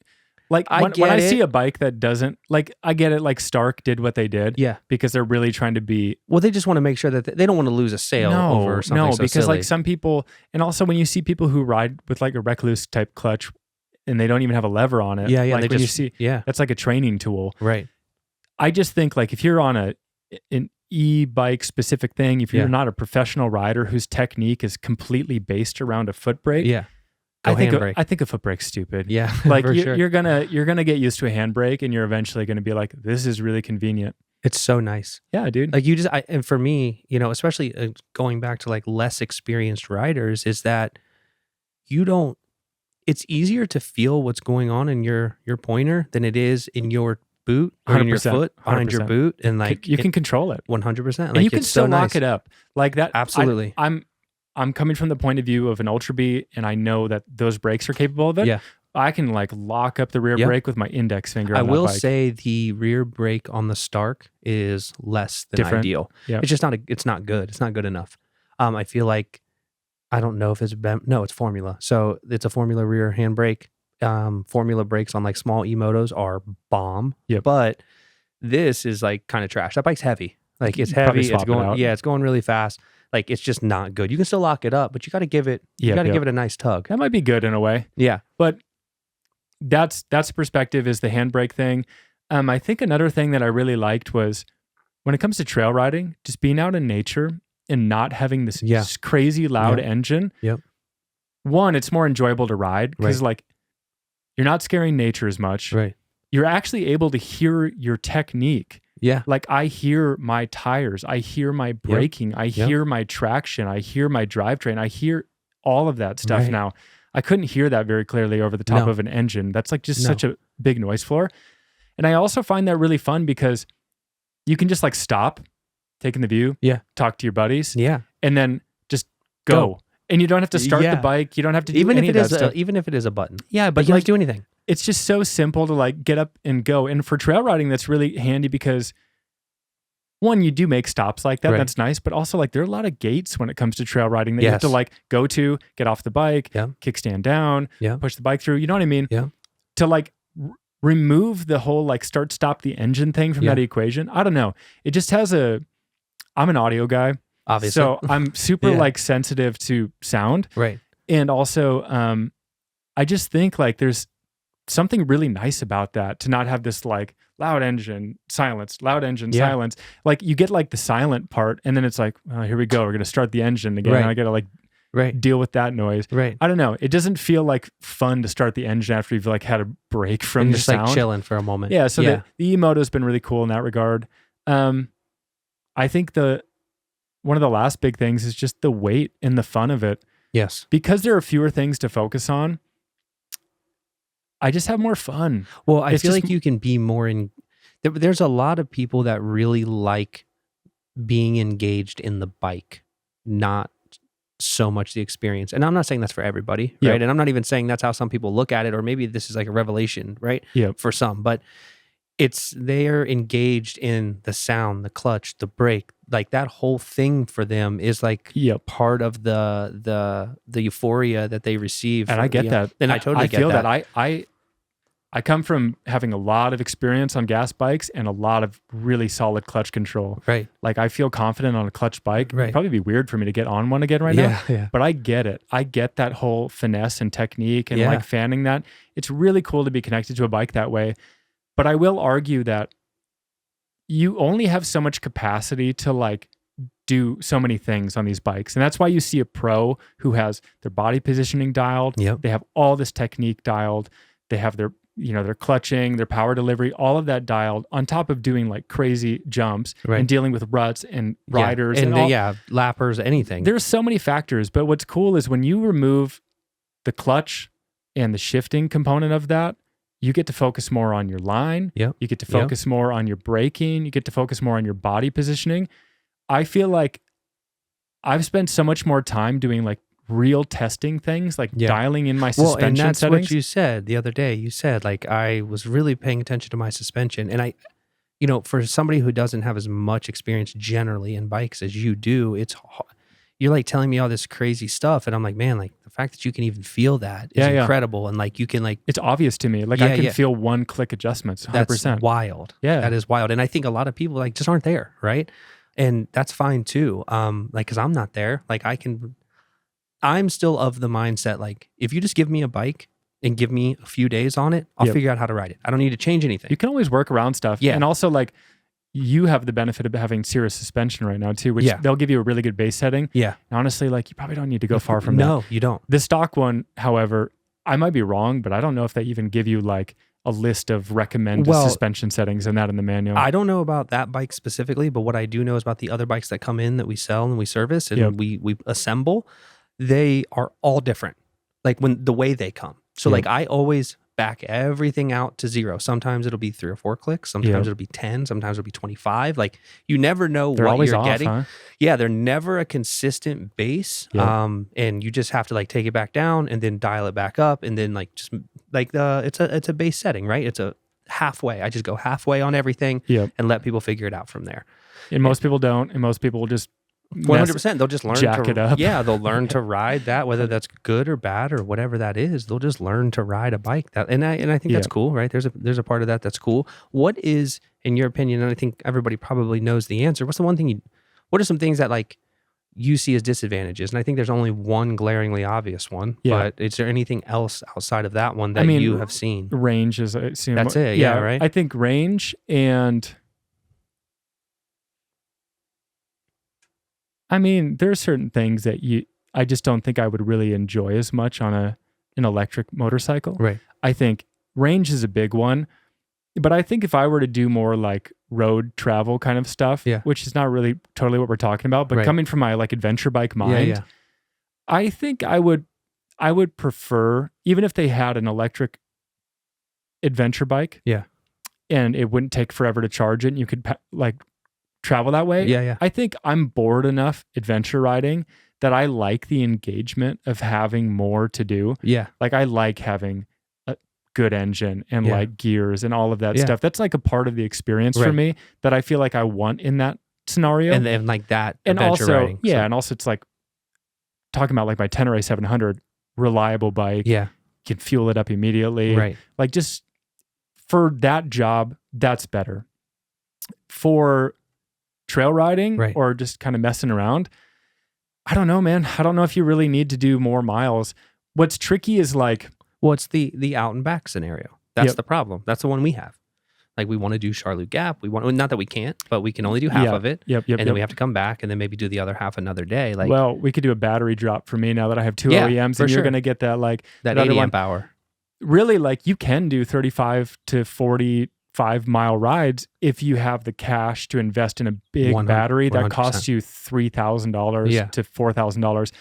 Like when I see a bike that doesn't, like, I get it, like Stark did what they did. Yeah. Because they're really trying to be... Well, they just want to make sure that they don't want to lose a sale over something so because silly. like some people, and also when you see people who ride with like a Recluse type clutch and they don't even have a lever on it. Like when you see, that's like a training tool. Right. I just think like if you're on an e-bike specific thing, if you're not a professional rider whose technique is completely based around a foot brake. Yeah. I think a foot brake's stupid. Yeah, like you're gonna get used to a handbrake, and you're eventually gonna be like, this is really convenient. It's so nice. Yeah, dude. Like and for me, you know, especially going back to like less experienced riders, is that it's easier to feel what's going on in your pointer than it is in your boot or in your foot behind your boot, and like you can control it 100%. Like, and you can still lock it up like that. Absolutely. I'm coming from the point of view of an Ultrabee, and I know that those brakes are capable of it. Yeah. I can like lock up the rear brake with my index finger. I will say the rear brake on the Stark is less than ideal. Yeah. It's just not it's not good. It's not good enough. I feel like, I don't know if it's it's Formula. So it's a Formula rear hand brake. Formula brakes on like small E-Motos are bomb. Yep. But this is like kind of trash. That bike's heavy. Like it's heavy. It's going it's going really fast. Like it's just not good. You can still lock it up, but you got to give it give it a nice tug. That might be good in a way. Yeah. But that's the perspective, is the handbrake thing. I think another thing that I really liked was when it comes to trail riding, just being out in nature and not having this crazy loud engine. Yep. One, it's more enjoyable to ride because like you're not scaring nature as much. Right. You're actually able to hear your technique. Yeah. Like I hear my tires, I hear my braking, I hear my traction, I hear my drivetrain, I hear all of that stuff now. I couldn't hear that very clearly over the top of an engine. That's like just such a big noise floor. And I also find that really fun because you can just like stop, take in the view, talk to your buddies, and then just go. And you don't have to start the bike. You don't have to do any of that stuff. Even if it is a button. Yeah, but you don't do anything. It's just so simple to like get up and go. And for trail riding, that's really handy because one, you do make stops like that. Right. That's nice. But also like there are a lot of gates when it comes to trail riding that you have to like go to, get off the bike, kickstand down, push the bike through. You know what I mean? Yeah. To like remove the whole like start, stop the engine thing from that equation. I don't know. It just has I'm an audio guy. Obviously. So I'm super like sensitive to sound. Right. And also I just think like there's something really nice about that, to not have this like loud engine, silence, loud engine, silence. Like you get like the silent part and then it's like, oh, here we go. We're going to start the engine again. And I got to like deal with that noise. Right. I don't know. It doesn't feel like fun to start the engine after you've like had a break from the sound. Like chilling for a moment. Yeah. So the E-Moto has been really cool in that regard. I think the one of the last big things is just the weight and the fun of it. Yes. Because there are fewer things to focus on, I just have more fun. Well, I feel like you can be more in... There's a lot of people that really like being engaged in the bike, not so much the experience. And I'm not saying that's for everybody, right? And I'm not even saying that's how some people look at it, or maybe this is like a revelation, right? For some, but they're engaged in the sound, the clutch, the brake, like that whole thing for them is like part of the euphoria that they receive. And I get that. And I totally get that. I come from having a lot of experience on gas bikes and a lot of really solid clutch control. Right. Like I feel confident on a clutch bike. Right. It'd probably be weird for me to get on one again right now. Yeah. But I get it. I get that whole finesse and technique and like fanning that. It's really cool to be connected to a bike that way. But I will argue that you only have so much capacity to like do so many things on these bikes. And that's why you see a pro who has their body positioning dialed. They have all this technique dialed. They have their clutching, their power delivery, all of that dialed on top of doing like crazy jumps and dealing with ruts and riders and lappers, anything. There's so many factors, but what's cool is when you remove the clutch and the shifting component of that, you get to focus more on your line. You get to focus more on your braking. You get to focus more on your body positioning. I feel like I've spent so much more time doing like real testing things, like dialing in my suspension and that's settings. What you said the other day. You said like I was really paying attention to my suspension, and I, for somebody who doesn't have as much experience generally in bikes as you do, you're like telling me all this crazy stuff, and I'm like, man, like the fact that you can even feel that is incredible, and like you can like it's obvious to me. Like I can feel one click adjustments. 100%. That's wild. Yeah, that is wild, and I think a lot of people like just aren't there, right? And that's fine too. Like because I'm not there. Like I'm still of the mindset, like, if you just give me a bike and give me a few days on it, I'll figure out how to ride it. I don't need to change anything. You can always work around stuff. And also, like, you have the benefit of having Cirrus suspension right now, too, which they'll give you a really good base setting. And honestly, like, you probably don't need to go far from that. No, you don't. The stock one, however, I might be wrong, but I don't know if they even give you, like, a list of recommended suspension settings and that in the manual. I don't know about that bike specifically, but what I do know is about the other bikes that come in that we sell and we service and we assemble. They are all different, like when the way they come. So like I always back everything out to 0. Sometimes it'll be 3 or 4 clicks. Sometimes it'll be 10. Sometimes it'll be 25. Like you never know what you're getting. Huh? Yeah, they're never a consistent base. And you just have to like take it back down and then dial it back up, and then like just like it's a base setting, right? It's a halfway. I just go halfway on everything and let people figure it out from there. And most people don't, and most people will just 100%. They'll just learn jack it up. Yeah, they'll learn to ride that, whether that's good or bad or whatever that is. They'll just learn to ride a bike that, and I think that's cool, right? There's a part of that that's cool. What is, in your opinion, and I think everybody probably knows the answer, what's the one thing what are some things that like you see as disadvantages? And I think there's only one glaringly obvious one, but is there anything else outside of that one that you have seen? Range is, I assume. That's it. Yeah, right. I think range and. I mean, there are certain things that I just don't think I would really enjoy as much on an electric motorcycle. Right. I think range is a big one, but I think if I were to do more like road travel kind of stuff, which is not really totally what we're talking about, but coming from my like adventure bike mind, I think I would prefer, even if they had an electric adventure bike, and it wouldn't take forever to charge it, and you could like travel that way. I think I'm bored enough adventure riding that I like the engagement of having more to do. Like I like having a good engine and like gears and all of that stuff. That's like a part of the experience for me that I feel like I want in that scenario. And then like that and adventure also, riding. And also it's like talking about like my Tenere 700, reliable bike. Can fuel it up immediately. Like just for that job, that's better. For trail riding or just kind of messing around, I don't know, man. I don't know if you really need to do more miles. What's tricky is like, it's the out and back scenario. That's the problem. That's the one we have. Like we want to do Charlotte Gap. We want, not that we can't, but we can only do half of it. And then we have to come back and then maybe do the other half another day. Like, well, we could do a battery drop for me now that I have 2 OEMs, and you're going to get that like that 80 amp hour. Really, like you can do 35 to 40 5-mile rides if you have the cash to invest in a big battery that 100%. costs you $3,000 to $4,000.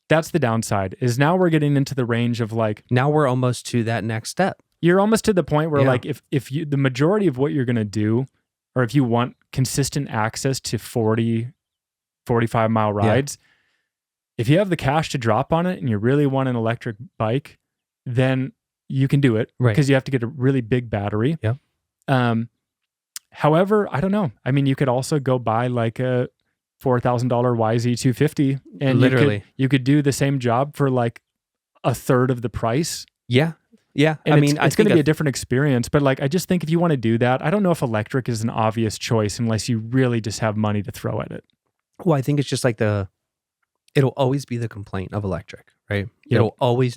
That's the downside, is now we're getting into the range of like... Now we're almost to that next step. You're almost to the point where like if you, the majority of what you're going to do, or if you want consistent access to 40, 45-mile rides, if you have the cash to drop on it and you really want an electric bike, then you can do it because you have to get a really big battery. However, I don't know. I mean, you could also go buy like a $4,000 YZ250 and you could do the same job for like a third of the price. Yeah. Yeah. And I mean, it's going to be a different experience, but like, I just think if you want to do that, I don't know if electric is an obvious choice unless you really just have money to throw at it. Well, I think it's just like it'll always be the complaint of electric, right? Yep.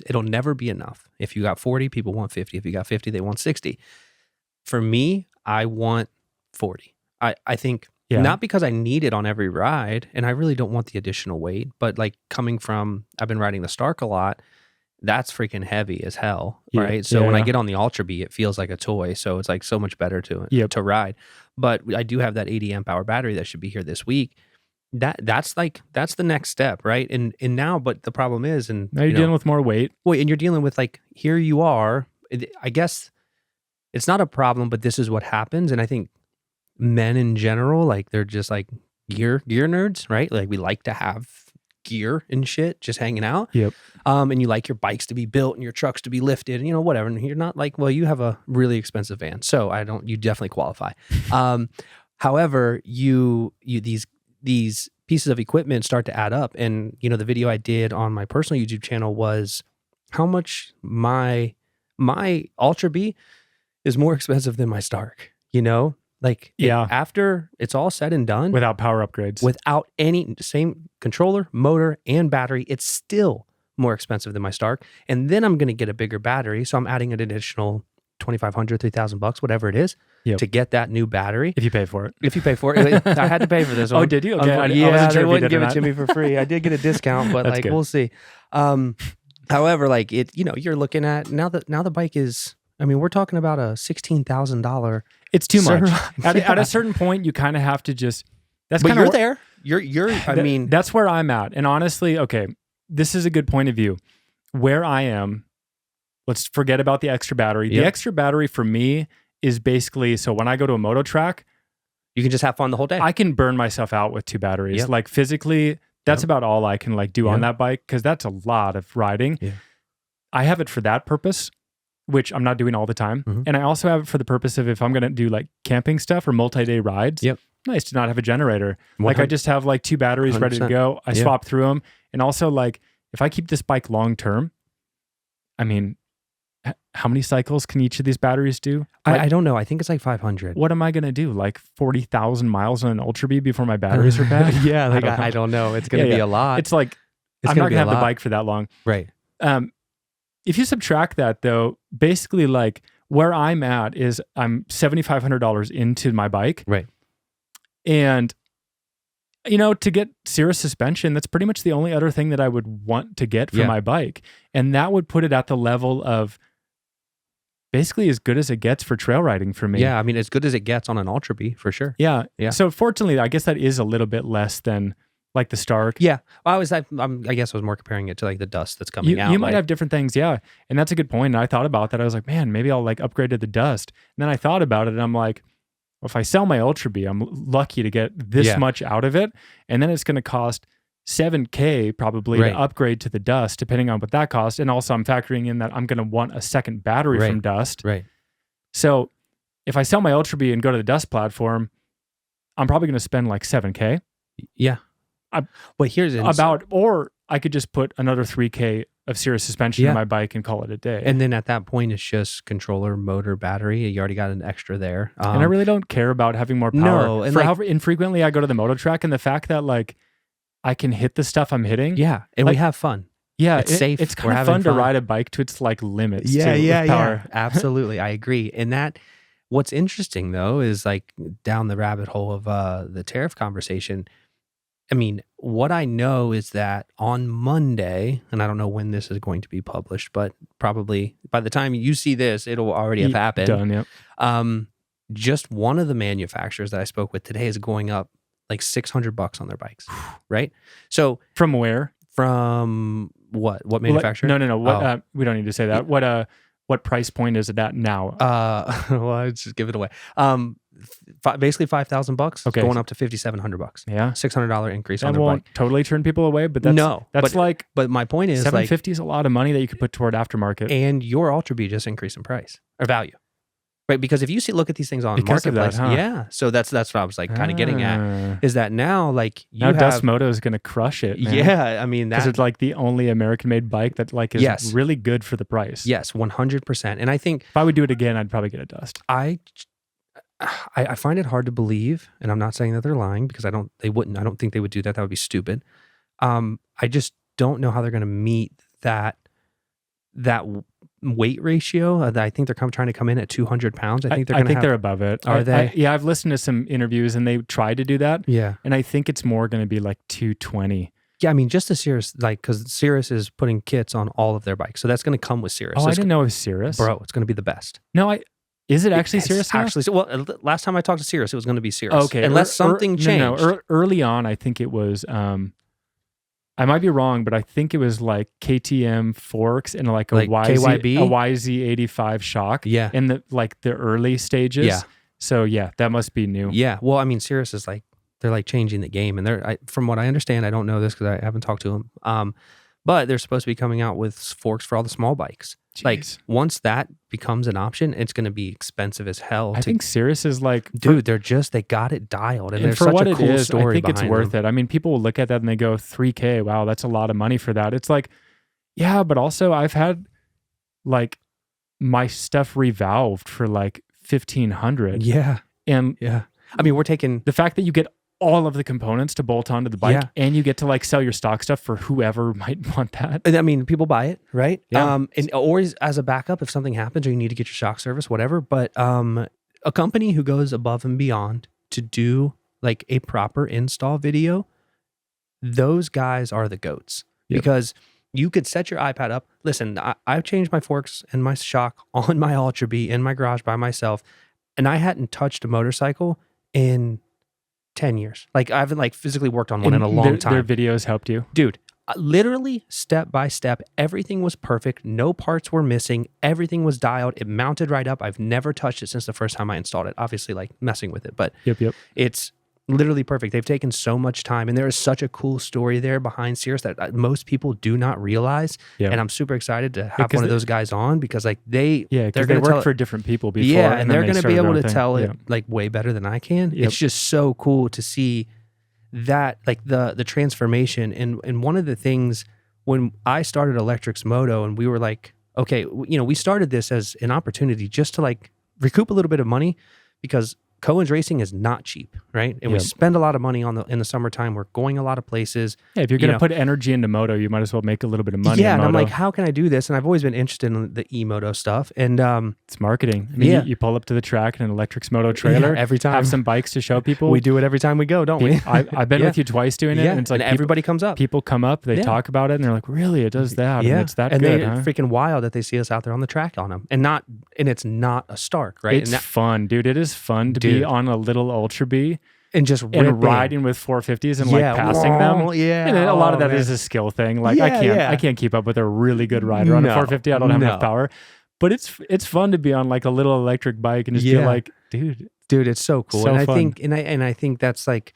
It'll never be enough. If you got 40, people want 50. If you got 50, they want 60. For me, I want 40. I think not because I need it on every ride, and I really don't want the additional weight, but like coming from, I've been riding the Stark a lot, that's freaking heavy as hell, right? So when I get on the Ultrabee, it feels like a toy. So it's like so much better to ride. But I do have that 80 amp hour battery that should be here this week. That's the next step, right? And now, but the problem is, and now you're dealing with more weight. Well, and you're dealing with like, here you are. I guess it's not a problem, but this is what happens. And I think men in general, like they're just like gear nerds, right? Like we like to have gear and shit just hanging out. Yep. And you like your bikes to be built and your trucks to be lifted and, whatever. And you're not like, well, you have a really expensive van. So you definitely qualify. However, these pieces of equipment start to add up. And, the video I did on my personal YouTube channel was how much my Ultrabee is more expensive than my Stark, Like, after it's all said and done, without power upgrades, without any same controller, motor, and battery, it's still more expensive than my Stark. And then I'm going to get a bigger battery, so I'm adding an additional $2,500, $3,000, whatever it is, to get that new battery. If you pay for it, I had to pay for this one. Oh, did you? Okay, I wasn't sure they wouldn't give it to me for free. I did get a discount, but like good. We'll see. However, like it, you're looking at now the bike is. I mean, we're talking about a $16,000. It's too much. At a certain point, you kind of have to just. That's kind of you're there. You're. I mean, that's where I'm at. And honestly, okay, this is a good point of view. Where I am, let's forget about the extra battery. The extra battery for me is basically so when I go to a moto track, you can just have fun the whole day. I can burn myself out with 2 batteries. Like physically, that's about all I can like do on that bike because that's a lot of riding. Yeah. I have it for that purpose, which I'm not doing all the time. Mm-hmm. And I also have it for the purpose of if I'm going to do like camping stuff or multi-day rides, nice to not have a generator. 100%. Like I just have like 2 batteries 100%. Ready to go. I swap through them. And also like if I keep this bike long-term, I mean, how many cycles can each of these batteries do? Like, I don't know. I think it's like 500. What am I going to do? Like 40,000 miles on an Ultrabee before my batteries are bad? I don't know. It's going to be a lot. It's like, I'm not going to have the bike for that long. Right. If you subtract that though, basically like where I'm at is I'm $7,500 into my bike. Right. And, to get Cirrus suspension, that's pretty much the only other thing that I would want to get for my bike. And that would put it at the level of basically as good as it gets for trail riding for me. Yeah. I mean, as good as it gets on an Ultrabee for sure. Yeah. So fortunately, I guess that is a little bit less than like the Stark. Yeah. Well, I guess I was more comparing it to like the dust that's coming out. You might have different things. Yeah. And that's a good point. And I thought about that. I was like, man, maybe I'll like upgrade to the dust. And then I thought about it and I'm like, well, if I sell my Ultrabee, I'm lucky to get this much out of it. And then it's going to cost $7,000 probably to upgrade to the dust, depending on what that costs. And also I'm factoring in that I'm going to want a second battery from dust. Right. So if I sell my Ultrabee and go to the dust platform, I'm probably going to spend like $7,000. Yeah. Or I could just put another $3,000 of Cirrus suspension in my bike and call it a day. And then at that point, it's just controller, motor, battery. You already got an extra there. And I really don't care about having more power. No, and for how infrequently I go to the moto track and the fact that like I can hit the stuff I'm hitting. Yeah, and like, we have fun. Yeah, it's safe. It's kind of fun to ride a bike to its like limits. Yeah. Absolutely, I agree. And what's interesting though is like down the rabbit hole of the tariff conversation. I mean, what I know is that on Monday, and I don't know when this is going to be published, but probably by the time you see this, it'll already have happened. Done, yep. just one of the manufacturers that I spoke with today is going up like $600 on their bikes, right? So from where? From what manufacturer? No. What? We don't need to say that. What price point is it at now? Well, I just give it away. Basically $5,000 going up to $5,700. Yeah, $600 increase that on their won't bike. Totally turn people away, but that's but my point is $750 is a lot of money that you could put toward aftermarket, and your Ultrabee just increased in price or value. Right, because if you look at these things on because marketplace, of that, huh? yeah. So that's what I was like kind of getting at, is that now like Dust Moto is going to crush it, man. Yeah, I mean because it's like the only American-made bike that like is really good for the price. Yes, 100%. And I think if I would do it again, I'd probably get a Dust. I find it hard to believe, and I'm not saying that they're lying because I don't think they would do that. That would be stupid. I just don't know how they're going to meet that weight ratio. I think they're trying to come in at 200 pounds. I think they're above it. Are they? Yeah, I've listened to some interviews and they tried to do that. Yeah. And I think it's more going to be like 220. Yeah, I mean, just the Cirrus, because Cirrus is putting kits on all of their bikes. So that's going to come with Cirrus. Oh, so I didn't know it was Cirrus. Bro, it's going to be the best. No, is it actually Cirrus now? Actually, well, last time I talked to Cirrus, it was going to be Cirrus. Okay. Unless something changed. No, early on, I think it was... I might be wrong, but I think it was like KTM forks and like a YZ85 shock. Yeah. In the early stages. Yeah. So yeah, that must be new. Yeah. Well, I mean, Cirrus is they're changing the game, and from what I understand, I don't know this because I haven't talked to them. But they're supposed to be coming out with forks for all the small bikes. Jeez. Like once that becomes an option, it's going to be expensive as hell. I think Cirrus is like, dude, they got it dialed, and there's for such what a cool it is, story. I think it's worth them. it. I mean, people will look at that and they go, $3,000. Wow, that's a lot of money for that. It's like, yeah, but also I've had like my stuff revalved for like $1,500. Yeah, and yeah. I mean, we're taking the fact that you get all of the components to bolt onto the bike, and you get to like sell your stock stuff for whoever might want that. I mean, people buy it, right? Yeah. And always as a backup if something happens or you need to get your shock service, whatever. But a company who goes above and beyond to do like a proper install video, those guys are the GOATs. Yep. Because you could set your iPad up. Listen, I've changed my forks and my shock on my Ultrabee in my garage by myself, and I hadn't touched a motorcycle in 10 years. Like I haven't physically worked on one in a long time. Their videos helped you? Dude, literally step by step, everything was perfect. No parts were missing. Everything was dialed. It mounted right up. I've never touched it since the first time I installed it. Obviously messing with it, but yep. It's literally perfect. They've taken so much time, and there is such a cool story there behind Cirrus that most people do not realize. Yep. And I'm super excited to have one of those guys on because they work for different people before. Yeah, and they're going to be able to tell it like way better than I can. Yep. It's just so cool to see that, like the transformation. And one of the things when I started Electrix Moto, and we were like, okay, we started this as an opportunity just to recoup a little bit of money because Cohen's racing is not cheap, right? And we spend a lot of money in the summertime. We're going a lot of places. Yeah, if you're going to put energy into moto, you might as well make a little bit of money. Yeah, and I'm like, how can I do this? And I've always been interested in the E-Moto stuff. And it's marketing. I mean, you pull up to the track in an Electrix Moto trailer every time. Have some bikes to show people. We do it every time we go, don't we? I've been with you twice doing it. Yeah, and it's like everybody comes up. People come up, they talk about it, and they're like, really? It does that? Yeah, and it's that and good, they're freaking wild that they see us out there on the track on them. And it's not a Stark, right? It's fun, dude. It is fun to be on a little Ultrabee and just riding with 450s and passing them. Yeah, and a lot of that is a skill thing. Like I can't keep up with a really good rider on a 450. I don't have enough power, but it's fun to be on like a little electric bike and just be like, dude, it's so cool. So and fun. I think that's like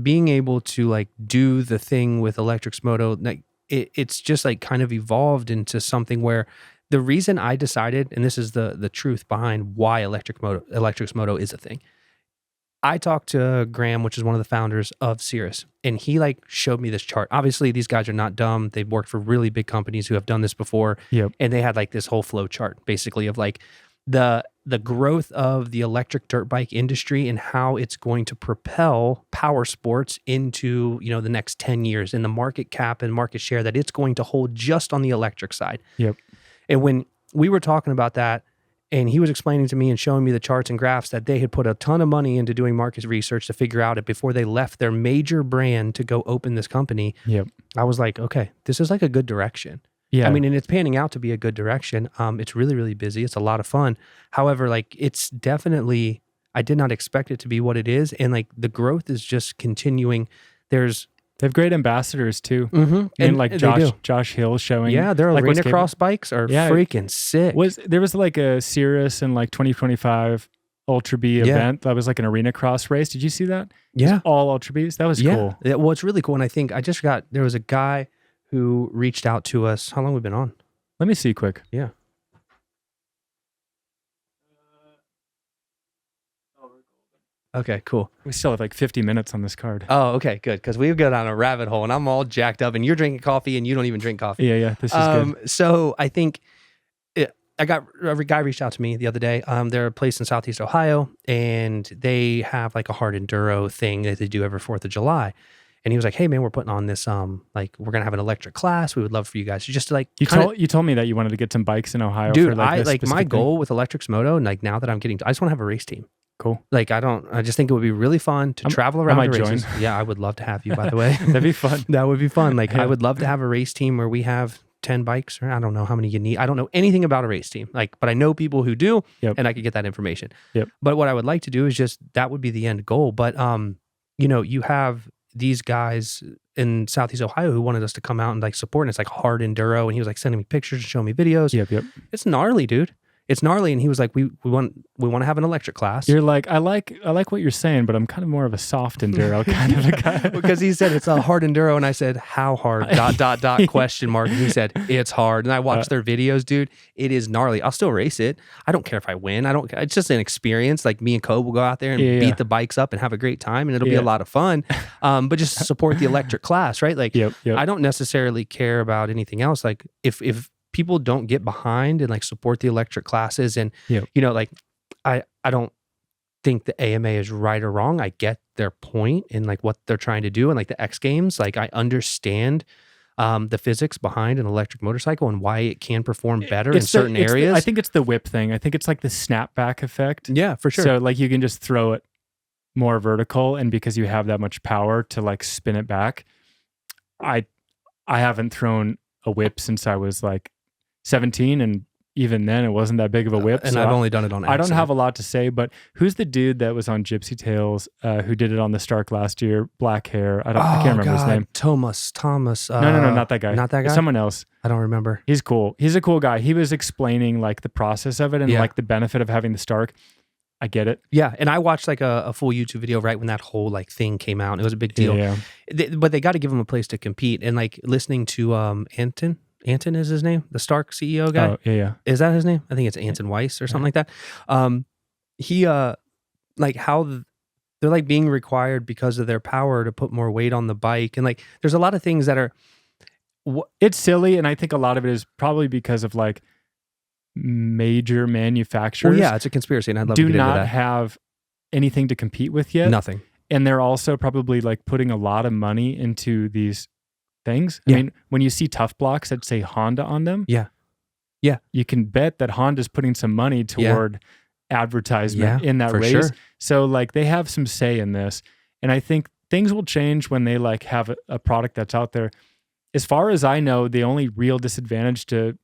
being able to do the thing with Electrix Moto. Like it's just kind of evolved into something where the reason I decided, and this is the truth behind why Electrix Moto is a thing. I talked to Graham, which is one of the founders of Cirrus, and he showed me this chart. Obviously, these guys are not dumb. They've worked for really big companies who have done this before. Yep. And they had this whole flow chart basically of the growth of the electric dirt bike industry and how it's going to propel power sports into, the next 10 years and the market cap and market share that it's going to hold just on the electric side. Yep. And when we were talking about that, and he was explaining to me and showing me the charts and graphs that they had put a ton of money into doing market research to figure out it before they left their major brand to go open this company. Yep. I was like, okay, this is a good direction. Yeah. I mean, and it's panning out to be a good direction. It's really, really busy. It's a lot of fun. However, it's definitely I did not expect it to be what it is. And like the growth is just continuing. They have great ambassadors too. Mm-hmm. And like Josh Hill showing. Yeah, their like arena cross bikes are freaking sick. There was like a Cirrus in like 2025 Ultrabee event that was like an arena cross race. Did you see that? Yeah. All Ultrabees. That was cool. Yeah, well, it's really cool. And I think there was a guy who reached out to us. How long have we been on? Let me see quick. Yeah. Okay, cool. We still have like 50 minutes on this card. Oh, okay, good. Because we've got on a rabbit hole and I'm all jacked up and you're drinking coffee and you don't even drink coffee. Yeah. This is good. So I think a guy reached out to me the other day. They're a place in Southeast Ohio and they have like a hard enduro thing that they do every 4th of July. And he was like, hey man, we're putting on this, like we're going to have an electric class. We would love for you guys to just like, you told me that you wanted to get some bikes in Ohio. Dude, for like my goal with Electrix Moto, and like now that I just want to have a race team. Cool. Like I just think it would be really fun to travel around the races. Join. Yeah, I would love to have you, by the way. That'd be fun. That would be fun. Like I would love to have a race team where we have 10 bikes, or I don't know how many you need. I don't know anything about a race team. Like, but I know people who do, and I could get that information. Yep. But what I would like to do is that would be the end goal. But you have these guys in Southeast Ohio who wanted us to come out and like support, and it's like hard enduro, and he was like sending me pictures and showing me videos. Yep. It's gnarly, dude. It's gnarly, and he was like, "We want to have an electric class." You're like, I like what you're saying, but I'm kind of more of a soft enduro kind of a guy. Because he said it's a hard enduro, and I said, "How hard?" ... question mark. And he said, "It's hard." And I watched their videos, dude. It is gnarly. I'll still race it. I don't care if I win. It's just an experience. Like me and Cole will go out there and beat the bikes up and have a great time, and it'll be a lot of fun. But just support the electric class, right? Like, I don't necessarily care about anything else. Like if people don't get behind and like support the electric classes, and like I don't think the AMA is right or wrong. I get their point and like what they're trying to do, and like the X Games, like I understand the physics behind an electric motorcycle and why it can perform better in certain areas. I think it's the whip thing. I think it's like the snapback effect. Yeah, for sure. So like you can just throw it more vertical, and because you have that much power to like spin it back. I haven't thrown a whip since I was like 17, and even then it wasn't that big of a whip. And so I've only done it on accident. I don't have a lot to say, but who's the dude that was on Gypsy Tales who did it on the Stark last year? Black hair. I can't remember his name. Thomas. No, not that guy. Not that guy? Someone else. I don't remember. He's cool. He's a cool guy. He was explaining like the process of it and like the benefit of having the Stark. I get it. Yeah, and I watched like a full YouTube video right when that whole like thing came out. And it was a big deal. Yeah. But they got to give him a place to compete. And like listening to Anton is his name, the Stark CEO guy. Oh, yeah. Is that his name? I think it's Anton Weiss or something like that. He like how they're like being required because of their power to put more weight on the bike, and like there's a lot of things that are. It's silly, and I think a lot of it is probably because of like major manufacturers. Well, yeah, it's a conspiracy, and I'd love to get into that. Do not have anything to compete with yet. Nothing, and they're also probably like putting a lot of money into these things. I mean, when you see tough blocks that say Honda on them, you can bet that Honda's putting some money toward advertisement in that race. Sure. So like they have some say in this, and I think things will change when they like have a product that's out there. As far as I know, the only real disadvantage to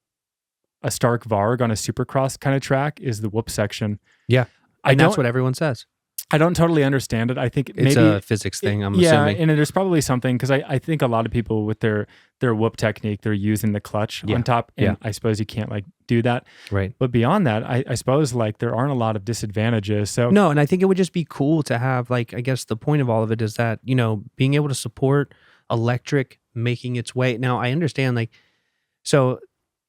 a Stark Varg on a Supercross kind of track is the whoop section. Yeah, and that's what everyone says. I don't totally understand it. I think it's maybe a physics thing. I'm assuming. And there's probably something because I think a lot of people with their whoop technique, they're using the clutch on top, and I suppose you can't like do that. Right. But beyond that, I suppose like there aren't a lot of disadvantages. So no, and I think it would just be cool to have like I guess the point of all of it is that being able to support electric making its way. Now I understand like so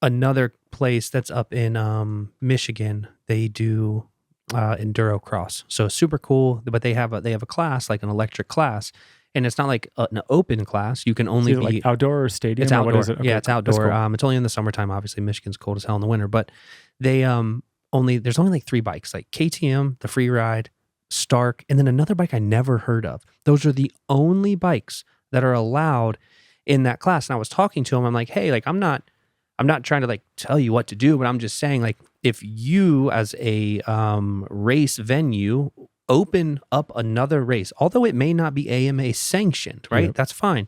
another place that's up in Michigan, they do enduro cross, so super cool. But they have a class, like an electric class, and it's not like an open class. You can only be like outdoor or stadium. It's outdoor. What is it? Okay, yeah, it's outdoor. Cool. It's only in the summertime. Obviously, Michigan's cold as hell in the winter. But they there's only like 3 bikes, like KTM, the Free Ride, Stark, and then another bike I never heard of. Those are the only bikes that are allowed in that class. And I was talking to him. I'm like, hey, like I'm not trying to like tell you what to do, but I'm just saying like if you as a race venue open up another race, although it may not be AMA sanctioned, right? That's fine.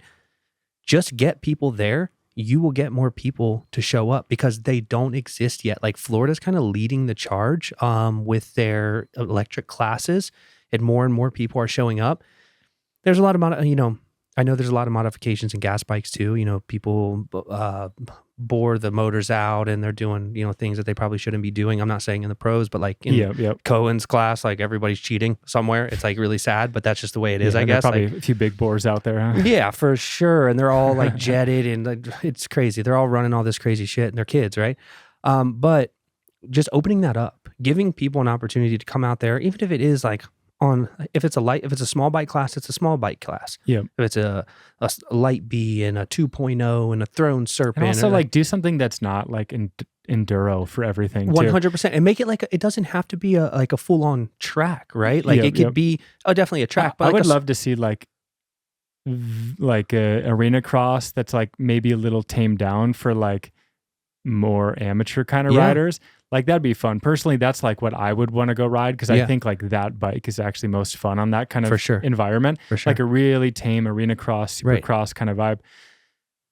Just get people there you will get more people to show up because they don't exist yet. Like Florida's kind of leading the charge with their electric classes, and more people are showing up. There's a lot of, I know there's a lot of modifications in gas bikes too. People bore the motors out and they're doing, things that they probably shouldn't be doing. I'm not saying in the pros, but like in Cohen's class, like everybody's cheating somewhere. It's like really sad, but that's just the way it is, I guess. Probably like, a few big bores out there, huh? Yeah, for sure. And they're all like jetted and like, it's crazy. They're all running all this crazy shit and they're kids, right? But just opening that up, giving people an opportunity to come out there, even if it is like if it's a small bike class, it's a small bike class. Yeah. If it's a light B and a 2.0 and a thrown serpent. And also like do something that's not like enduro for everything. 100%. And make it like, it doesn't have to be a full on track, right? Like it could be definitely a track. But I would love to see like a arena cross that's like maybe a little tamed down for like more amateur kind of riders. Like that'd be fun. Personally, that's like what I would want to go ride because I think like that bike is actually most fun on that kind of environment. For sure. Like a really tame arena cross, supercross kind of vibe.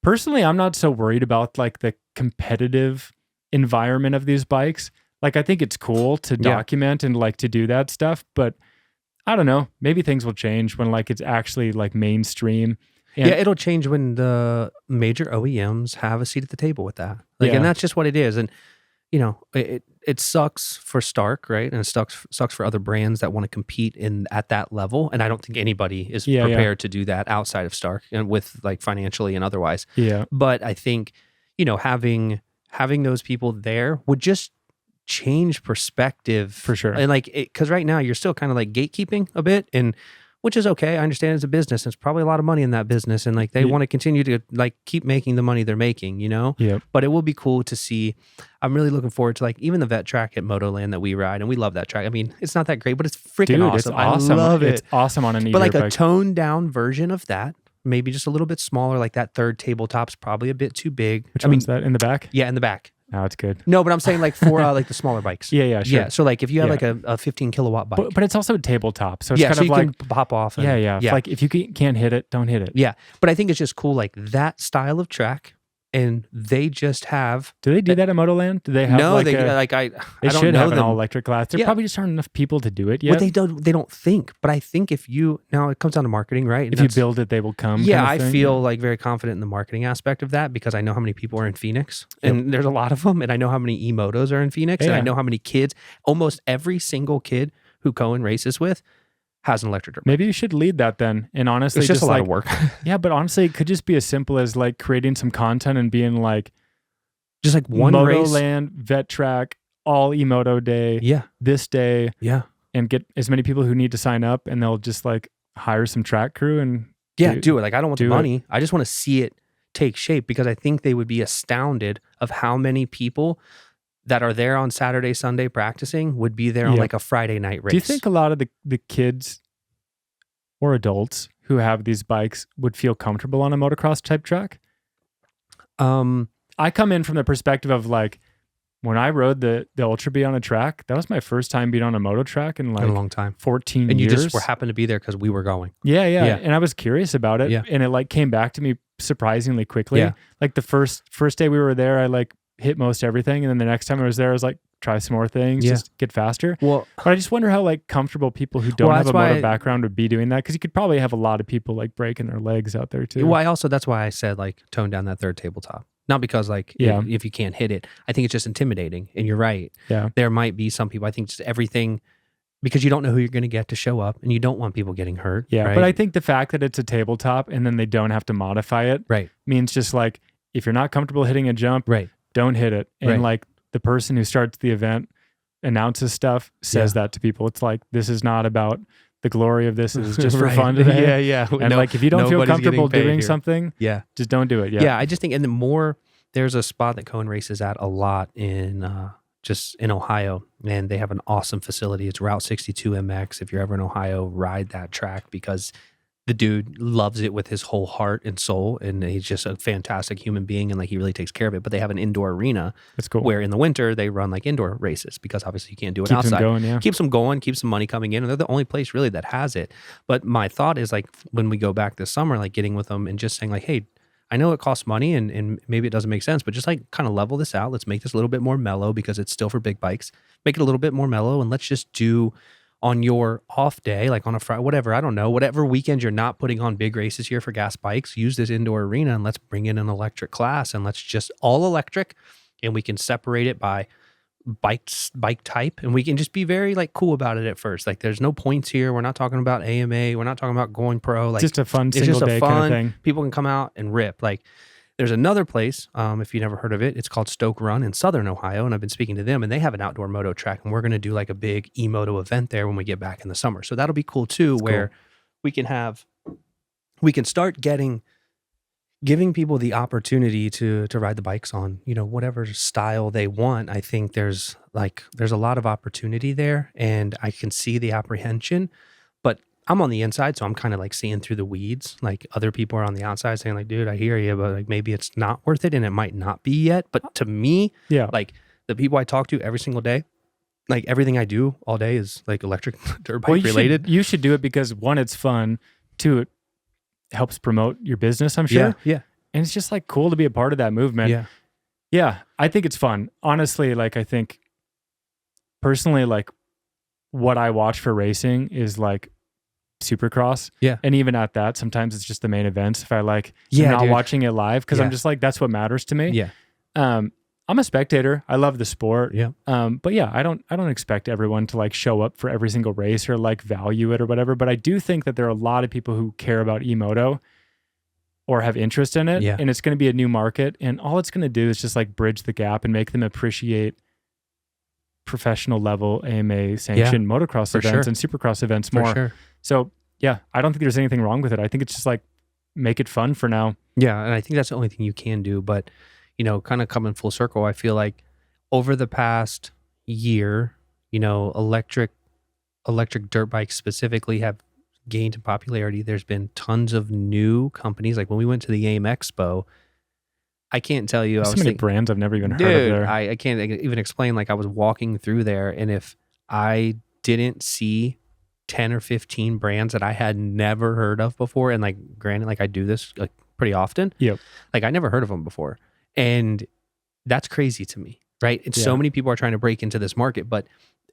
Personally, I'm not so worried about like the competitive environment of these bikes. Like I think it's cool to document and like to do that stuff, but I don't know. Maybe things will change when like it's actually like mainstream. And it'll change when the major OEMs have a seat at the table with that. Like, and that's just what it is. And it sucks for Stark, right? And it sucks for other brands that want to compete at that level. And I don't think anybody is prepared to do that outside of Stark and with like financially and otherwise. Yeah. But I think, having those people there would just change perspective for sure. And like, because right now you're still kind of like gatekeeping a bit, and which is okay. I understand it's a business. There's probably a lot of money in that business, and like they want to continue to like keep making the money they're making, Yeah. But it will be cool to see. I'm really looking forward to like even the vet track at Motoland that we ride, and we love that track. I mean, it's not that great, but it's freaking awesome. It's awesome. I love it. It's awesome on an e-dirt But like bike. a toned down version of that, maybe just a little bit smaller. Like that third tabletop's probably a bit too big. Which one's that in the back? Yeah, in the back. No, it's good. No, but I'm saying like for like the smaller bikes. Yeah, sure. Yeah, so like if you have like a 15 kilowatt bike. But it's also a tabletop. So it's kind so of you like... can pop off. And, yeah. Like if you can't hit it, don't hit it. Yeah, but I think it's just cool like that style of track, and they just have... Do they do that at Motoland? Do they have no, like they should have an all-electric class. There probably just aren't enough people to do it yet. Well, they don't think. But I think now it comes down to marketing, right? If you build it, they will come. Yeah, I feel like very confident in the marketing aspect of that because I know how many people are in Phoenix, and there's a lot of them, and I know how many E-Motos are in Phoenix, and I know how many kids, almost every single kid who Cohen races with has an electric dirt bike. Maybe you should lead that then. And honestly, it's just a lot of work. Yeah, but honestly, it could just be as simple as like creating some content and being like, just like one race. Motoland, vet track, all E-Moto day. Yeah. This day. Yeah. And get as many people who need to sign up, and they'll just like hire some track crew and do it. Like I don't want the money. I just want to see it take shape because I think they would be astounded of how many people that are there on Saturday, Sunday practicing would be there on like a Friday night race. Do you think a lot of the kids or adults who have these bikes would feel comfortable on a motocross type track? I come in from the perspective of like, when I rode the Ultrabee on a track, that was my first time being on a moto track in like a long time, 14 years. And you just happened to be there because we were going. Yeah. And I was curious about it. Yeah. And it like came back to me surprisingly quickly. Yeah. Like the first day we were there, I like hit most everything. And then the next time I was there, I was like, try some more things, just get faster. Well, but I just wonder how like comfortable people who don't have a moto background would be doing that. Cause you could probably have a lot of people like breaking their legs out there too. Well, that's why I said like tone down that third tabletop. Not because like if you can't hit it, I think it's just intimidating. And you're right. Yeah. There might be some people, I think just everything, because you don't know who you're going to get to show up and you don't want people getting hurt. Yeah. Right? But I think the fact that it's a tabletop and then they don't have to modify it means just like, if you're not comfortable hitting a jump, don't hit it. And like the person who starts the event announces stuff, says that to people. It's like, this is not about the glory of this, is just for fun today. Yeah. And like, if you don't feel comfortable doing something, just don't do it. Yeah. I just think, and the more, there's a spot that Cohen races at a lot in just in Ohio, and they have an awesome facility. It's Route 62 MX. If you're ever in Ohio, ride that track because the dude loves it with his whole heart and soul, and he's just a fantastic human being, and like he really takes care of it. But they have an indoor arena. That's cool. Where in the winter they run like indoor races because obviously you can't do it outside. Keeps them going, keeps some money coming in, and they're the only place really that has it. But my thought is like when we go back this summer, like getting with them and just saying like, hey, I know it costs money and maybe it doesn't make sense, but just like kind of level this out. Let's make this a little bit more mellow because it's still for big bikes. Make it a little bit more mellow, and let's just do on your off day, like on a Friday, whatever, I don't know, whatever weekend you're not putting on big races here for gas bikes, use this indoor arena and let's bring in an electric class and let's just all electric, and we can separate it by bike type, and we can just be very like cool about it at first. Like there's no points here. We're not talking about AMA. We're not talking about going pro. Like just a fun single day kind of thing. People can come out and rip. Like there's another place, if you never heard of it, it's called Stoke Run in Southern Ohio, and I've been speaking to them, and they have an outdoor moto track, and we're going to do like a big E-Moto event there when we get back in the summer. So that'll be cool too, where we can start giving people the opportunity to ride the bikes on, whatever style they want. I think there's a lot of opportunity there, and I can see the apprehension, but I'm on the inside, so I'm kind of like seeing through the weeds. Like other people are on the outside saying like, dude, I hear you, but like maybe it's not worth it and it might not be yet. But to me, like the people I talk to every single day, like everything I do all day is like electric dirt bike related. You should do it because one, it's fun. Two, it helps promote your business, I'm sure. Yeah. And it's just like cool to be a part of that movement. Yeah. I think it's fun. Honestly, like I think personally, like what I watch for racing is like Supercross. Yeah. And even at that, sometimes it's just the main events. If I like not watching it live, because I'm just like, that's what matters to me. Yeah. I'm a spectator. I love the sport. Yeah. But yeah, I don't expect everyone to like show up for every single race or like value it or whatever. But I do think that there are a lot of people who care about E-Moto or have interest in it. Yeah. And it's going to be a new market. And all it's going to do is just like bridge the gap and make them appreciate professional level AMA sanctioned motocross events and supercross events more. Sure. So yeah, I don't think there's anything wrong with it. I think it's just like make it fun for now. Yeah. And I think that's the only thing you can do. But kind of coming full circle, I feel like over the past year, electric dirt bikes specifically have gained in popularity. There's been tons of new companies. Like when we went to the AIM Expo, I can't tell you. So many brands I've never even heard of there. I can't even explain. Like I was walking through there, and if I didn't see 10 or 15 brands that I had never heard of before, and like granted, like I do this like pretty often. Yep. Like I never heard of them before. And that's crazy to me, right? And so many people are trying to break into this market, but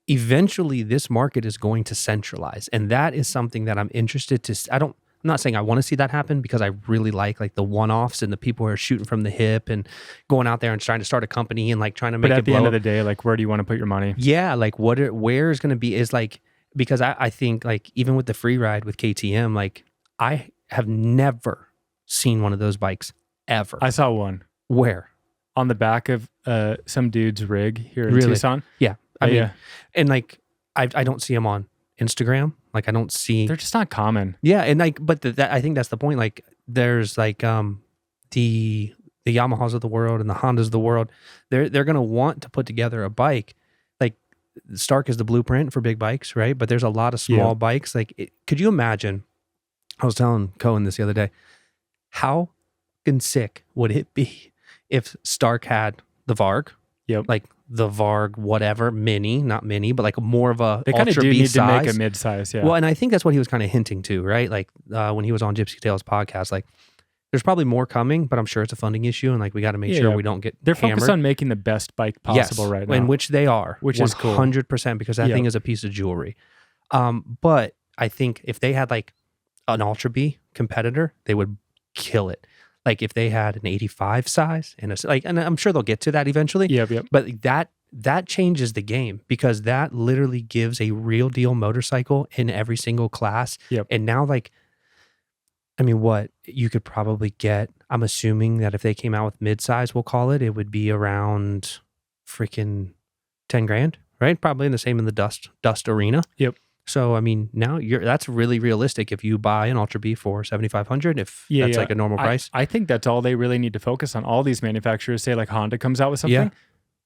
eventually this market is going to centralize. And that is something that I'm interested to, I'm not saying I want to see that happen, because I really like the one-offs and the people who are shooting from the hip and going out there and trying to start a company and like trying to make it blow. But at the end of the day, like where do you want to put your money? Yeah. Like where is going to be is like, because I think like even with the free ride with KTM, like I have never seen one of those bikes ever. I saw one. Where? On the back of some dude's rig here in Tucson. Yeah. I mean, and like, I don't see them on Instagram. Like I don't see. They're just not common. Yeah. And like, but I think that's the point. Like there's like the Yamahas of the world and the Hondas of the world. They're going to want to put together a bike. Like Stark is the blueprint for big bikes, right? But there's a lot of small bikes. Like could you imagine, I was telling Cohen this the other day, how fucking sick would it be if Stark had the Varg, like the Varg, whatever, mini, not mini, but like more of a they kind of do Ultrabee need size. To make a mid-size, Well, and I think that's what he was kind of hinting to, right? Like when he was on Gypsy Tales podcast, like there's probably more coming, but I'm sure it's a funding issue, and like we got to make sure we don't get They're hammered. focused on making the best bike possible right now, and which they are, which is cool, 100%, because that thing is a piece of jewelry. But I think if they had like an Ultrabee competitor, they would kill it. Like if they had an 85 size and and I'm sure they'll get to that eventually. Yep. But that changes the game, because that literally gives a real deal motorcycle in every single class. Yep. And now like, I mean, what you could probably get, I'm assuming that if they came out with mid-size, we'll call it would be around freaking 10 grand, right? Probably in the same in the dust arena. Yep. So, I mean, now that's really realistic if you buy an Ultrabee for $7,500, if that's like a normal price. I think that's all they really need to focus on. All these manufacturers, say like Honda comes out with something. Yeah.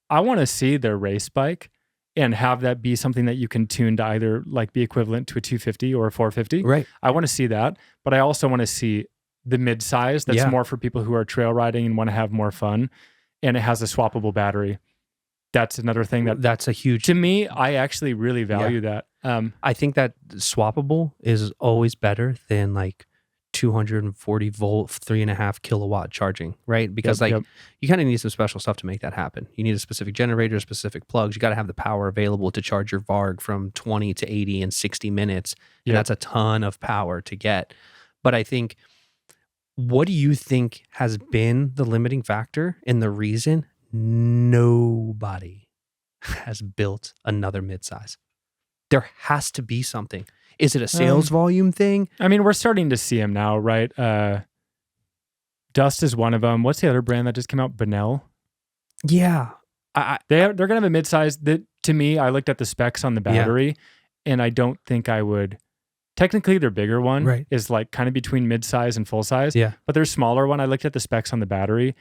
I want to see their race bike and have that be something that you can tune to either like be equivalent to a 250 or a 450. Right. I want to see that, but I also want to see the mid-size that's more for people who are trail riding and want to have more fun, and it has a swappable battery. That's another thing that's a huge, to me, I actually really value that. I think that swappable is always better than like 240 volt, 3.5 kilowatt charging, right? Because you kind of need some special stuff to make that happen. You need a specific generator, specific plugs. You got to have the power available to charge your Varg from 20 to 80 in 60 minutes. And that's a ton of power to get. But I think, what do you think has been the limiting factor and the reason nobody has built another midsize? There has to be something. Is it a sales volume thing? I mean, we're starting to see them now, right? Dust is one of them. What's the other brand that just came out? Benel? Yeah. They're going to have a midsize that, to me, I looked at the specs on the battery, and I don't think I would. Technically, their bigger one is like kind of between midsize and full size. Yeah. But their smaller one, I looked at the specs on the battery.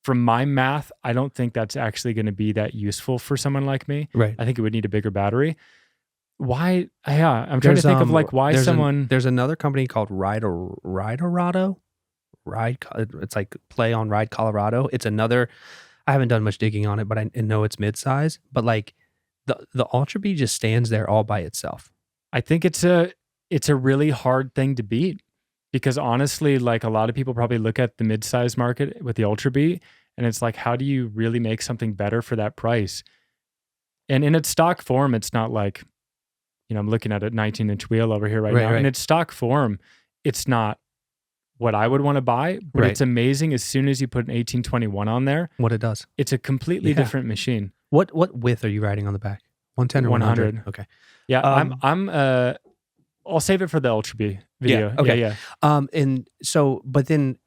From my math, I don't think that's actually going to be that useful for someone like me. Right. I think it would need a bigger battery. Why? Yeah, I'm trying to think of like why someone. There's another company called Riderado. It's like play on Ride Colorado. It's another. I haven't done much digging on it, but I know it's midsize. But like the Ultrabee just stands there all by itself. I think it's a really hard thing to beat, because honestly, like a lot of people probably look at the midsize market with the Ultrabee, and it's like, how do you really make something better for that price? And in its stock form, it's not like, I'm looking at a 19-inch wheel over here right now. In its stock form, it's not what I would want to buy, but it's amazing as soon as you put an 1821 on there. What it does. It's a completely different machine. What width are you riding on the back? 110 or 100? Okay. Yeah, I'll save it for the Ultrabee video. Yeah, okay. Yeah. And so, but then,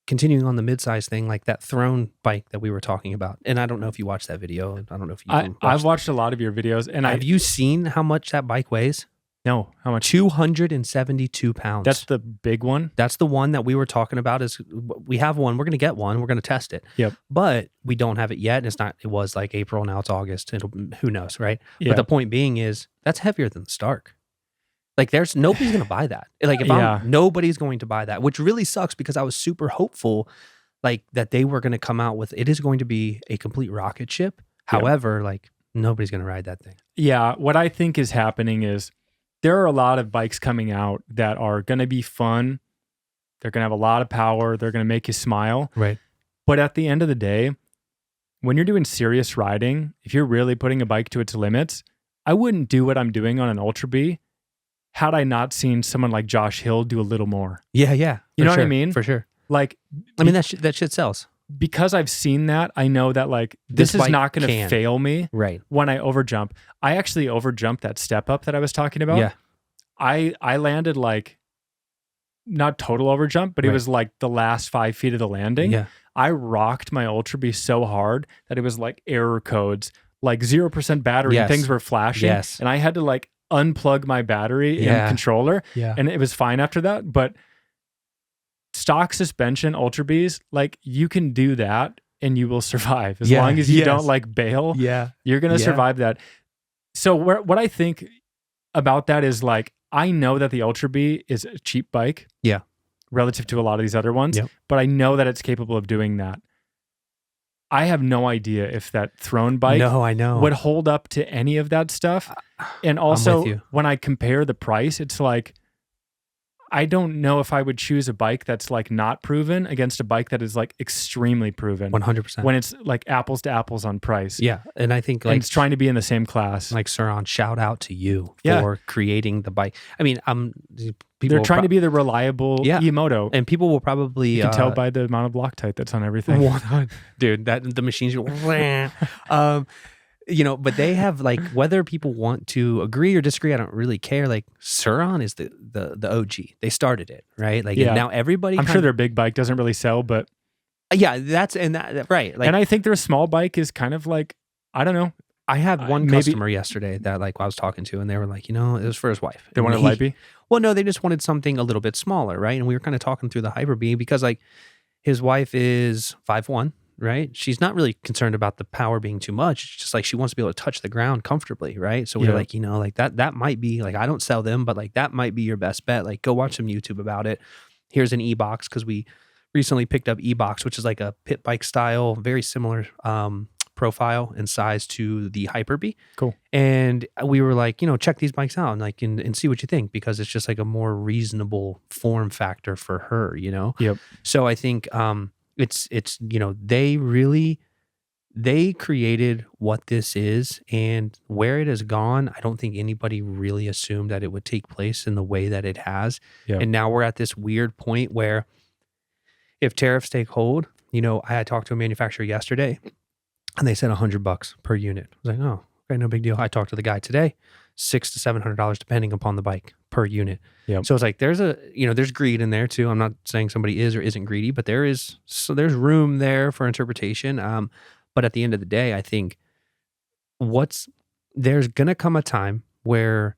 continuing on the midsize thing, like that throne bike that we were talking about, and I don't know if you watched that video. I don't know if you. I've watched a lot of your videos, and have you seen how much that bike weighs? No, how much? 272 pounds. That's the big one. That's the one that we were talking about. Is we have one. We're going to get one. We're going to test it. Yep. But we don't have it yet. It's not. It was like April. Now it's August. Who knows, right? Yeah. But the point being is that's heavier than the Stark. Like there's nobody's going to buy that. Like if nobody's going to buy that, which really sucks because I was super hopeful, like that they were going to come out with. It is going to be a complete rocket ship. However, like nobody's going to ride that thing. Yeah. What I think is happening is, there are a lot of bikes coming out that are going to be fun. They're going to have a lot of power. They're going to make you smile. Right. But at the end of the day, when you're doing serious riding, if you're really putting a bike to its limits, I wouldn't do what I'm doing on an Ultrabee had I not seen someone like Josh Hill do a little more. Yeah. You know what I mean? For sure. Like, I mean, that shit sells. Because I've seen that, I know that like this is not going to fail me when I overjump. I actually overjumped that step up that I was talking about. Yeah. I landed like, not total overjump, but it was like the last 5 feet of the landing. Yeah. I rocked my Ultrabee so hard that it was like error codes, like 0% battery and things were flashing. Yes. And I had to like unplug my battery and controller. Yeah. And it was fine after that. But stock suspension Ultrabees, like you can do that and you will survive as long as you don't like bail. Yeah. You're going to survive that. So what I think about that is like, I know that the Ultrabee is a cheap bike. Yeah. Relative to a lot of these other ones, Yep. but I know that it's capable of doing that. I have no idea if that throne bike would hold up to any of that stuff. And also when I compare the price, it's like, I don't know if I would choose a bike that's like not proven against a bike that is like extremely proven. 100%. When it's like apples to apples on price. Yeah. And I think like it's trying to be in the same class. Like Surron, shout out to you for creating the bike. I mean, they're trying to be the reliable E-Moto. And people will probably you can tell by the amount of Loctite that's on everything. Dude, that the machines but they have like, whether people want to agree or disagree, I don't really care. Like Surron is the OG. They started it, right? Like and now everybody. I'm sure their big bike doesn't really sell, but right. Like, and I think their small bike is kind of like, I don't know. I had one customer yesterday that like I was talking to, and they were like, it was for his wife. They wanted a Libby? Well, no, they just wanted something a little bit smaller, right? And we were kind of talking through the Hyper-Bee because like his wife is 5'1". Right? She's not really concerned about the power being too much. It's just like she wants to be able to touch the ground comfortably, right? So we're like, like that might be like, I don't sell them, but like that might be your best bet. Like go watch some YouTube about it. Here's an E-Box because we recently picked up E-Box, which is like a pit bike style, very similar profile and size to the Hyper-Bee. Cool. And we were like, check these bikes out and see what you think, because it's just like a more reasonable form factor for her, Yep. So I think it's they created what this is, and where it has gone, I don't think anybody really assumed that it would take place in the way that it has. Yep. And now we're at this weird point where if tariffs take hold, I had talked to a manufacturer yesterday and they said $100 per unit. I was like, oh, okay, no big deal. I talked to the guy today, $600 to $700 depending upon the bike per unit. Yep. So it's like there's greed in there too. I'm not saying somebody is or isn't greedy, but there's room there for interpretation. But at the end of the day, I think there's gonna come a time where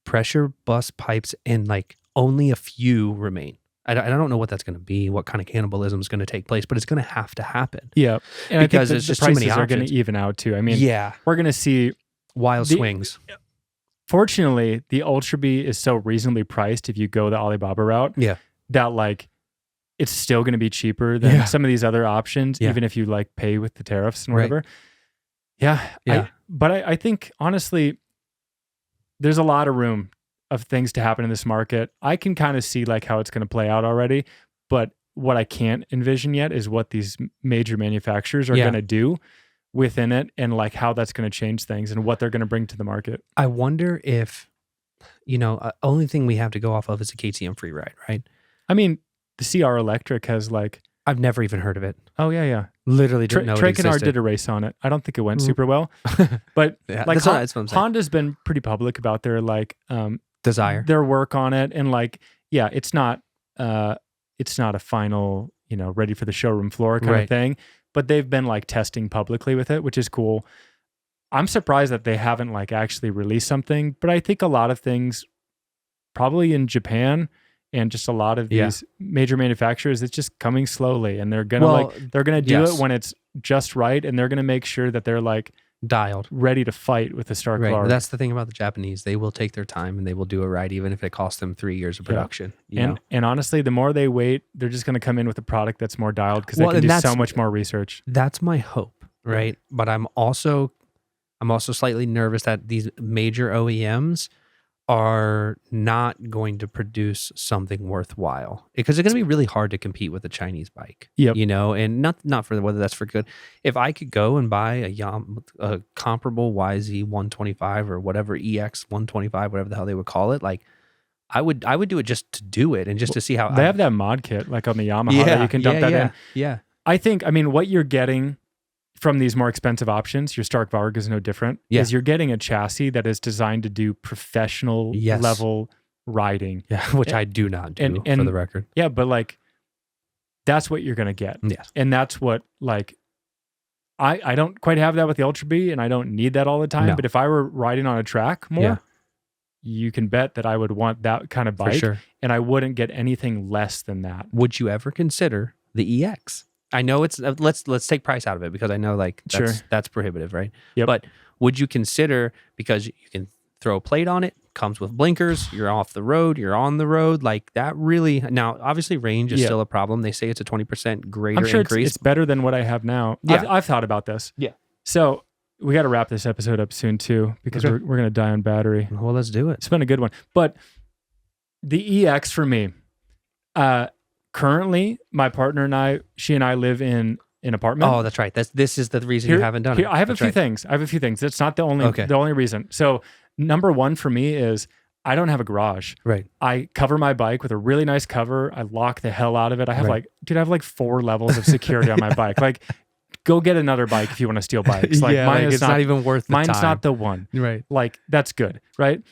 pressure bust pipes and like only a few remain. I don't know what that's going to be, what kind of cannibalism is going to take place, but it's going to have to happen. Yeah. And because I think it's just the too prices many are going options. to even out too. I mean, Yeah, we're going to see wild swings. Fortunately, the Ultrabee is so reasonably priced if you go the Alibaba route. Yeah. That like it's still going to be cheaper than some of these other options, even if you like pay with the tariffs and whatever. Right. Yeah. But I think honestly, there's a lot of room of things to happen in this market. I can kind of see like how it's going to play out already, but what I can't envision yet is what these major manufacturers are going to do within it, and like how that's going to change things and what they're going to bring to the market. I wonder if, only thing we have to go off of is a KTM free ride, right? I mean, the CR Electric has like, I've never even heard of it. Oh yeah. Literally didn't know it existed. Trakenard did a race on it. I don't think it went super well, but like that's what I'm saying. Honda's been pretty public about their like, their work on it, and like, yeah, it's not a final, ready for the showroom floor kind of thing, but they've been like testing publicly with it, which is cool. I'm surprised that they haven't like actually released something, but I think a lot of things probably in Japan and just a lot of these major manufacturers, it's just coming slowly, and they're gonna do it when it's just right, and they're gonna make sure that they're like dialed, ready to fight with the Star Clark. That's the thing about the Japanese. They will take their time and they will do it right, even if it costs them 3 years of production. And honestly, the more they wait, they're just going to come in with a product that's more dialed, because they can do so much more research. That's my hope, right? But I'm also slightly nervous that these major OEMs are not going to produce something worthwhile, because it's going to be really hard to compete with a Chinese bike. And not for whether that's for good. If I could go and buy a comparable YZ 125 or whatever, EX 125, whatever the hell they would call it, like I would do it just to do it and just to see how they have that mod kit like on the Yamaha that you can dump that in. Yeah. I think, what you're getting from these more expensive options, your Stark Varg is no different, is you're getting a chassis that is designed to do professional level riding. Yeah, which I do not do, for the record. Yeah, but like, that's what you're going to get. Yes. And that's what, like, I don't quite have that with the Ultrabee, and I don't need that all the time. But if I were riding on a track more, you can bet that I would want that kind of bike. For sure. And I wouldn't get anything less than that. Would you ever consider the EX? I know it's let's take price out of it, because I know like that's prohibitive, right? Yep. But would you consider, because you can throw a plate on it, comes with blinkers, you're off the road, you're on the road, like that really, now obviously range is still a problem. They say it's a 20% greater I'm sure increase. It's better than what I have now. Yeah. I've thought about this. Yeah. So we got to wrap this episode up soon too, because we're going to die on battery. Well, let's do it. It's been a good one. But the EX for me, currently my partner and I live in an apartment. Oh, that's right. This is the reason you haven't done it. I have a few things. That's not the only reason. So number one for me is I don't have a garage. Right. I cover my bike with a really nice cover. I lock the hell out of it. I have I have like 4 levels of security on my bike. Like, go get another bike if you want to steal bikes. Like, mine is it's not even worth the time. Mine's not the one. Right. Like, that's good, right?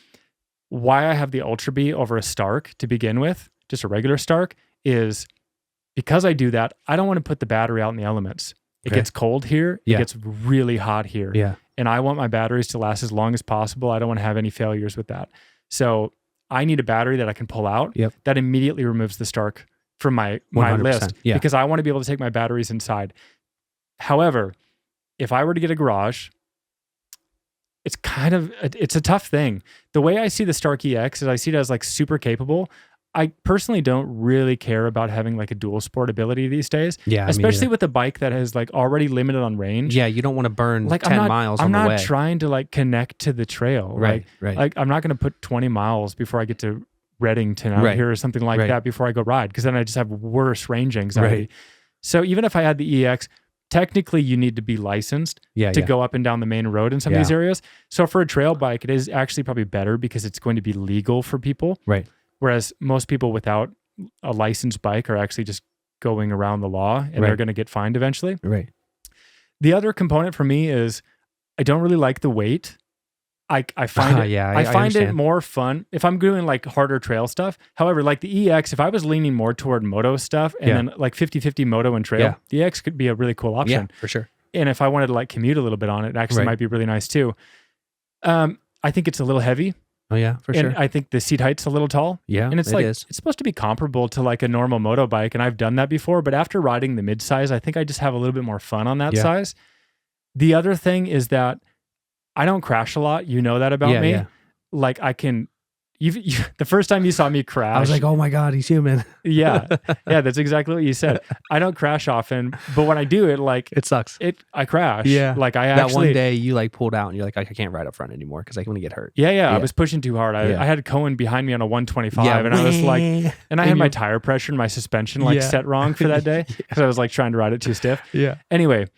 Why I have the Ultrabee over a Stark to begin with, just a regular Stark, is because I do that, I don't want to put the battery out in the elements. It gets cold here. It gets really hot here. Yeah. And I want my batteries to last as long as possible. I don't want to have any failures with that. So I need a battery that I can pull out that immediately removes the Stark from my list, because I want to be able to take my batteries inside. However, if I were to get a garage, it's a tough thing. The way I see the Stark EX is I see it as like super capable. I personally don't really care about having like a dual sport ability these days. Yeah, especially with a bike that is like already limited on range. Yeah, you don't want to burn like 10 miles on the way. I'm not trying to like connect to the trail. Right. Like I'm not going to put 20 miles before I get to Reddington out here or something like that before I go ride, because then I just have worse range anxiety. Right. So even if I had the EX, technically you need to be licensed to go up and down the main road in some of these areas. So for a trail bike, it is actually probably better because it's going to be legal for people. Right. Whereas most people without a licensed bike are actually just going around the law, and they're going to get fined eventually. Right. The other component for me is I don't really like the weight. I find it, I find it more fun if I'm doing like harder trail stuff. However, like the EX, if I was leaning more toward moto stuff and then like 50-50 moto and trail, the EX could be a really cool option. Yeah, for sure. And if I wanted to like commute a little bit on it, actually might be really nice too. I think it's a little heavy. Oh yeah, for sure. And I think the seat height's a little tall. Yeah, and it's it's supposed to be comparable to like a normal moto bike, and I've done that before. But after riding the mid-size, I think I just have a little bit more fun on that size. The other thing is that I don't crash a lot. You know that about me. Yeah. Like I can. The first time you saw me crash, I was like, "Oh my god, he's human." yeah, that's exactly what you said. I don't crash often, but when I do, it sucks. I crash. Yeah, like I that one day you like pulled out and you're like, I can't ride up front anymore because I'm gonna get hurt. Yeah, I was pushing too hard. I had Cohen behind me on a 125, and I was like, and I had my tire pressure and my suspension set wrong for that day because I was like trying to ride it too stiff. Yeah. Anyway.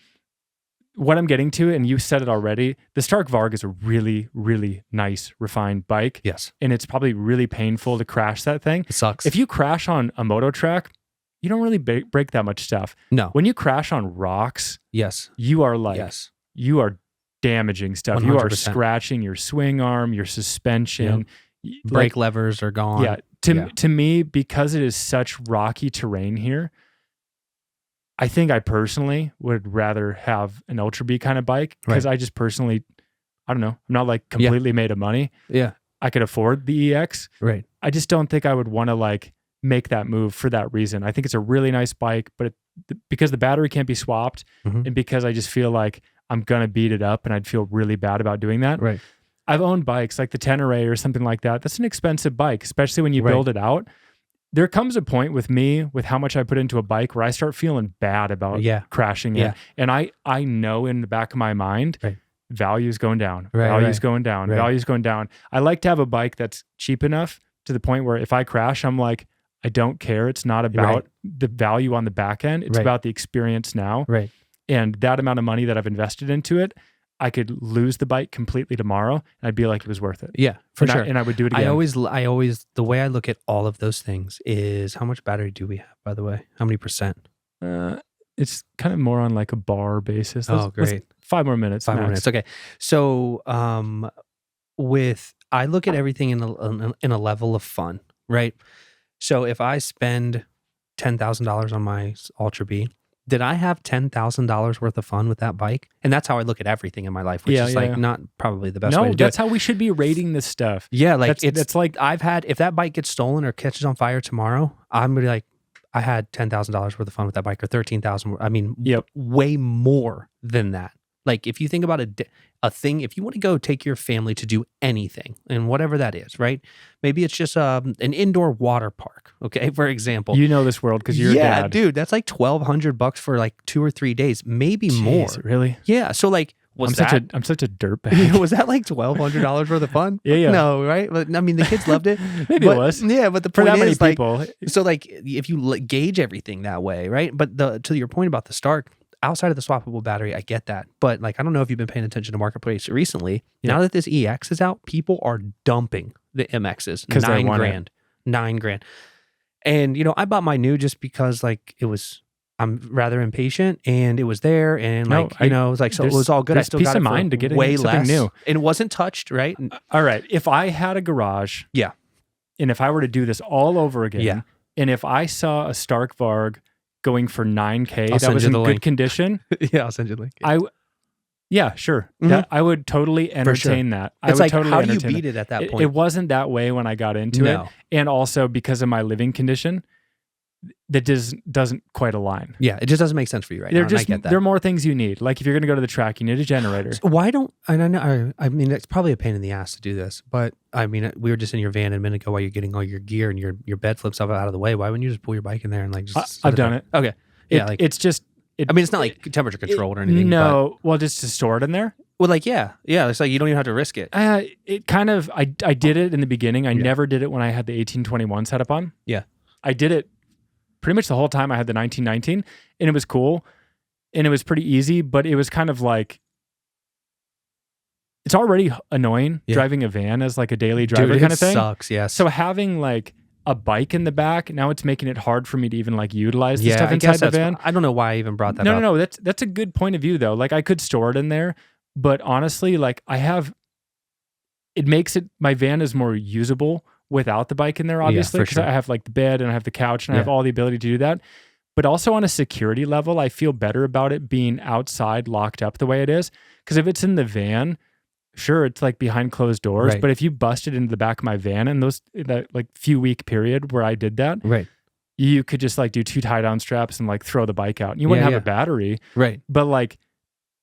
What I'm getting to, and you said it already, the Stark Varg is a really, really nice, refined bike. Yes. And it's probably really painful to crash that thing. It sucks. If you crash on a moto track, you don't really break that much stuff. No. When you crash on rocks, yes, you are like, you are damaging stuff. 100%. You are scratching your swing arm, your suspension. Yep. Brake levers are gone. Yeah. To me, because it is such rocky terrain here, I think I personally would rather have an Ultrabee kind of bike because I just personally, I don't know, I'm not like completely made of money. Yeah. I could afford the EX. Right. I just don't think I would want to like make that move for that reason. I think it's a really nice bike, but because the battery can't be swapped and because I just feel like I'm going to beat it up and I'd feel really bad about doing that. Right. I've owned bikes like the Tenere or something like that. That's an expensive bike, especially when you build it out. There comes a point with me, with how much I put into a bike, where I start feeling bad about crashing it. And I know in the back of my mind, value's going down, value's going down, value's going down. I like to have a bike that's cheap enough to the point where if I crash, I'm like, I don't care. It's not about the value on the back end. It's about the experience now. Right. And that amount of money that I've invested into it, I could lose the bike completely tomorrow and I'd be like, it was worth it. Yeah, for sure. And I would do it again. I always, the way I look at all of those things is how much battery do we have, by the way? How many percent? It's kind of more on like a bar basis. Great. 5 more minutes. 5 more minutes. Okay. So, I look at everything in a level of fun, right? So if I spend $10,000 on my Ultrabee, did I have $10,000 worth of fun with that bike? And that's how I look at everything in my life, which is like not probably the best way to do it. No, that's how we should be rating this stuff. Yeah, like it's like if that bike gets stolen or catches on fire tomorrow, I'm gonna be like, I had $10,000 worth of fun with that bike, or $13,000. I mean, way more than that. Like if you think about a thing, if you want to go take your family to do anything, and whatever that is, right? Maybe it's just an indoor water park, okay? For example, you know this world because you're a dad. Yeah, dude, that's like $1,200 for like 2 or 3 days, maybe more. Really? Yeah. So like, I'm such a dirtbag. Was that like $1,200 worth of fun? Yeah. No, right? But I mean, the kids loved it. Maybe it was. Yeah, but the point for that is, many people. So like, if you gauge everything that way, right? But to your point about the Stark, outside of the swappable battery, I get that. But like, I don't know if you've been paying attention to Marketplace recently. Now that this EX is out, people are dumping the MXs. Because $9 grand. $9 grand. And, I bought my new just because like I'm rather impatient and it was there. And it was like, so it was all good. I still peace got of it for mind to get way something less. new. And it wasn't touched, right? All right. If I had a garage. Yeah. And if I were to do this all over again. Yeah. And if I saw a Stark Varg going for $9K I'll that was in good condition. Yeah, I'll send you the link. Yeah, sure. I would totally entertain that. It's like, totally how do you beat it at that point? It wasn't that way when I got into it. And also because of my living condition, that doesn't quite align. Yeah, it just doesn't make sense for you right now. And I get that. There are more things you need. Like if you're going to go to the track, you need a generator. So why don't, and I mean, it's probably a pain in the ass to do this, but I mean, we were just in your van a minute ago while you're getting all your gear and your bed flips up out of the way. Why wouldn't you just pull your bike in there and like just... I've done it. Okay. Yeah, it's just... I mean, it's not like temperature controlled or anything. No, well, just to store it in there. Well, like, yeah. It's like you don't even have to risk it. It kind of, I did it in the beginning. I never did it when I had the 1821 setup on. Yeah. I did it pretty much the whole time I had the 1919, and it was cool, and it was pretty easy, but it was kind of like, it's already annoying driving a van as like a daily driver kind of thing. It sucks, yes. So having like a bike in the back, now it's making it hard for me to even like utilize the stuff inside the van. I don't know why I even brought that up. No, that's a good point of view though. Like I could store it in there, but honestly, like it makes my van is more usable without the bike in there, obviously, because I have like the bed and I have the couch and I have all the ability to do that. But also on a security level, I feel better about it being outside locked up the way it is. Because if it's in the van, sure, it's like behind closed doors. Right. But if you busted into the back of my van in that like few week period where I did that, right, you could just like do 2 tie down straps and like throw the bike out. You wouldn't have a battery. Right. But like,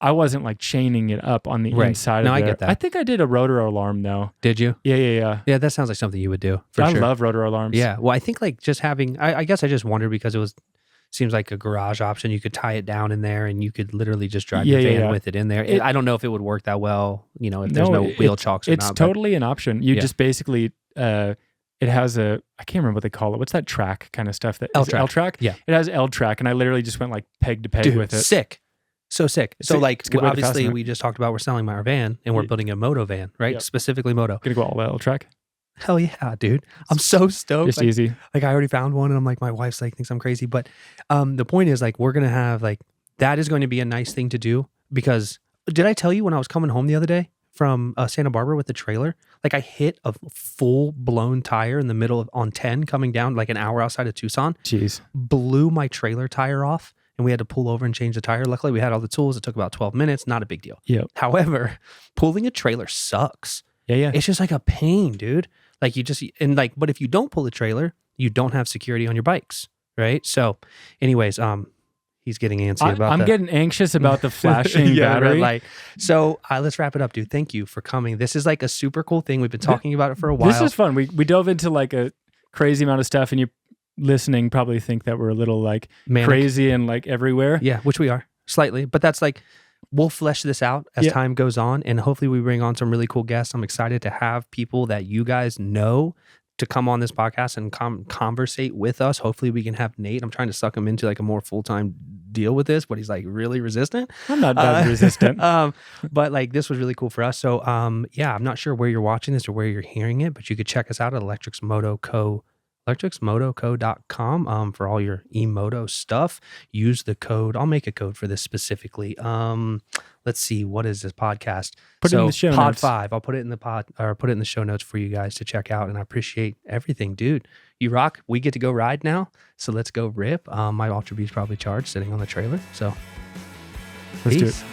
I wasn't like chaining it up on the inside of it. I get that. I think I did a rotor alarm though. Did you? Yeah. Yeah, that sounds like something you would do. I love rotor alarms. Yeah. Well, I think like just having, I guess I just wondered because seems like a garage option. You could tie it down in there and you could literally just drive the van with it in there. I don't know if it would work that well, if there's no wheel chocks or not. It's totally an option. You just basically, it has I can't remember what they call it. What's that track kind of stuff? L-track? Yeah. It has L-track and I literally just went like peg to peg with it. Sick. So sick. So like, obviously we just talked about we're selling our van and we're building a moto van, right? Yep. Specifically moto. Gonna go all L-track. Hell yeah, dude. I'm so stoked. Just easy. Like I already found one and I'm like, my wife's like, thinks I'm crazy. But the point is like, we're going to have like, that is going to be a nice thing to do because did I tell you when I was coming home the other day from Santa Barbara with the trailer, like I hit a full blown tire in the middle on 10 coming down like an hour outside of Tucson. Jeez. Blew my trailer tire off and we had to pull over and change the tire. Luckily we had all the tools. It took about 12 minutes. Not a big deal. Yep. However, pulling a trailer sucks. Yeah. It's just like a pain, dude. Like but if you don't pull the trailer, you don't have security on your bikes, right? So anyways, he's getting antsy about that. I'm getting anxious about the flashing battery. Right. So let's wrap it up, dude. Thank you for coming. This is like a super cool thing. We've been talking about it for a while. This is fun. We dove into like a crazy amount of stuff and you listening probably think that we're a little like manic, crazy and like everywhere. Yeah, which we are slightly, but that's like, we'll flesh this out as time goes on, and hopefully we bring on some really cool guests. I'm excited to have people that you guys know to come on this podcast and conversate with us. Hopefully we can have Nate. I'm trying to suck him into like a more full-time deal with this, but he's like really resistant. I'm not that resistant. But like this was really cool for us. So I'm not sure where you're watching this or where you're hearing it, but you could check us out at electrixmoto.com for all your E-Moto stuff. Use the code. I'll make a code for this specifically. Let's see, what is this podcast? Put it in the show pod notes. 5. I'll put it in the put it in the show notes for you guys to check out. And I appreciate everything, dude. You rock. We get to go ride now, so let's go rip. My Ultrabee is probably charged, sitting on the trailer. So, let's peace. do it.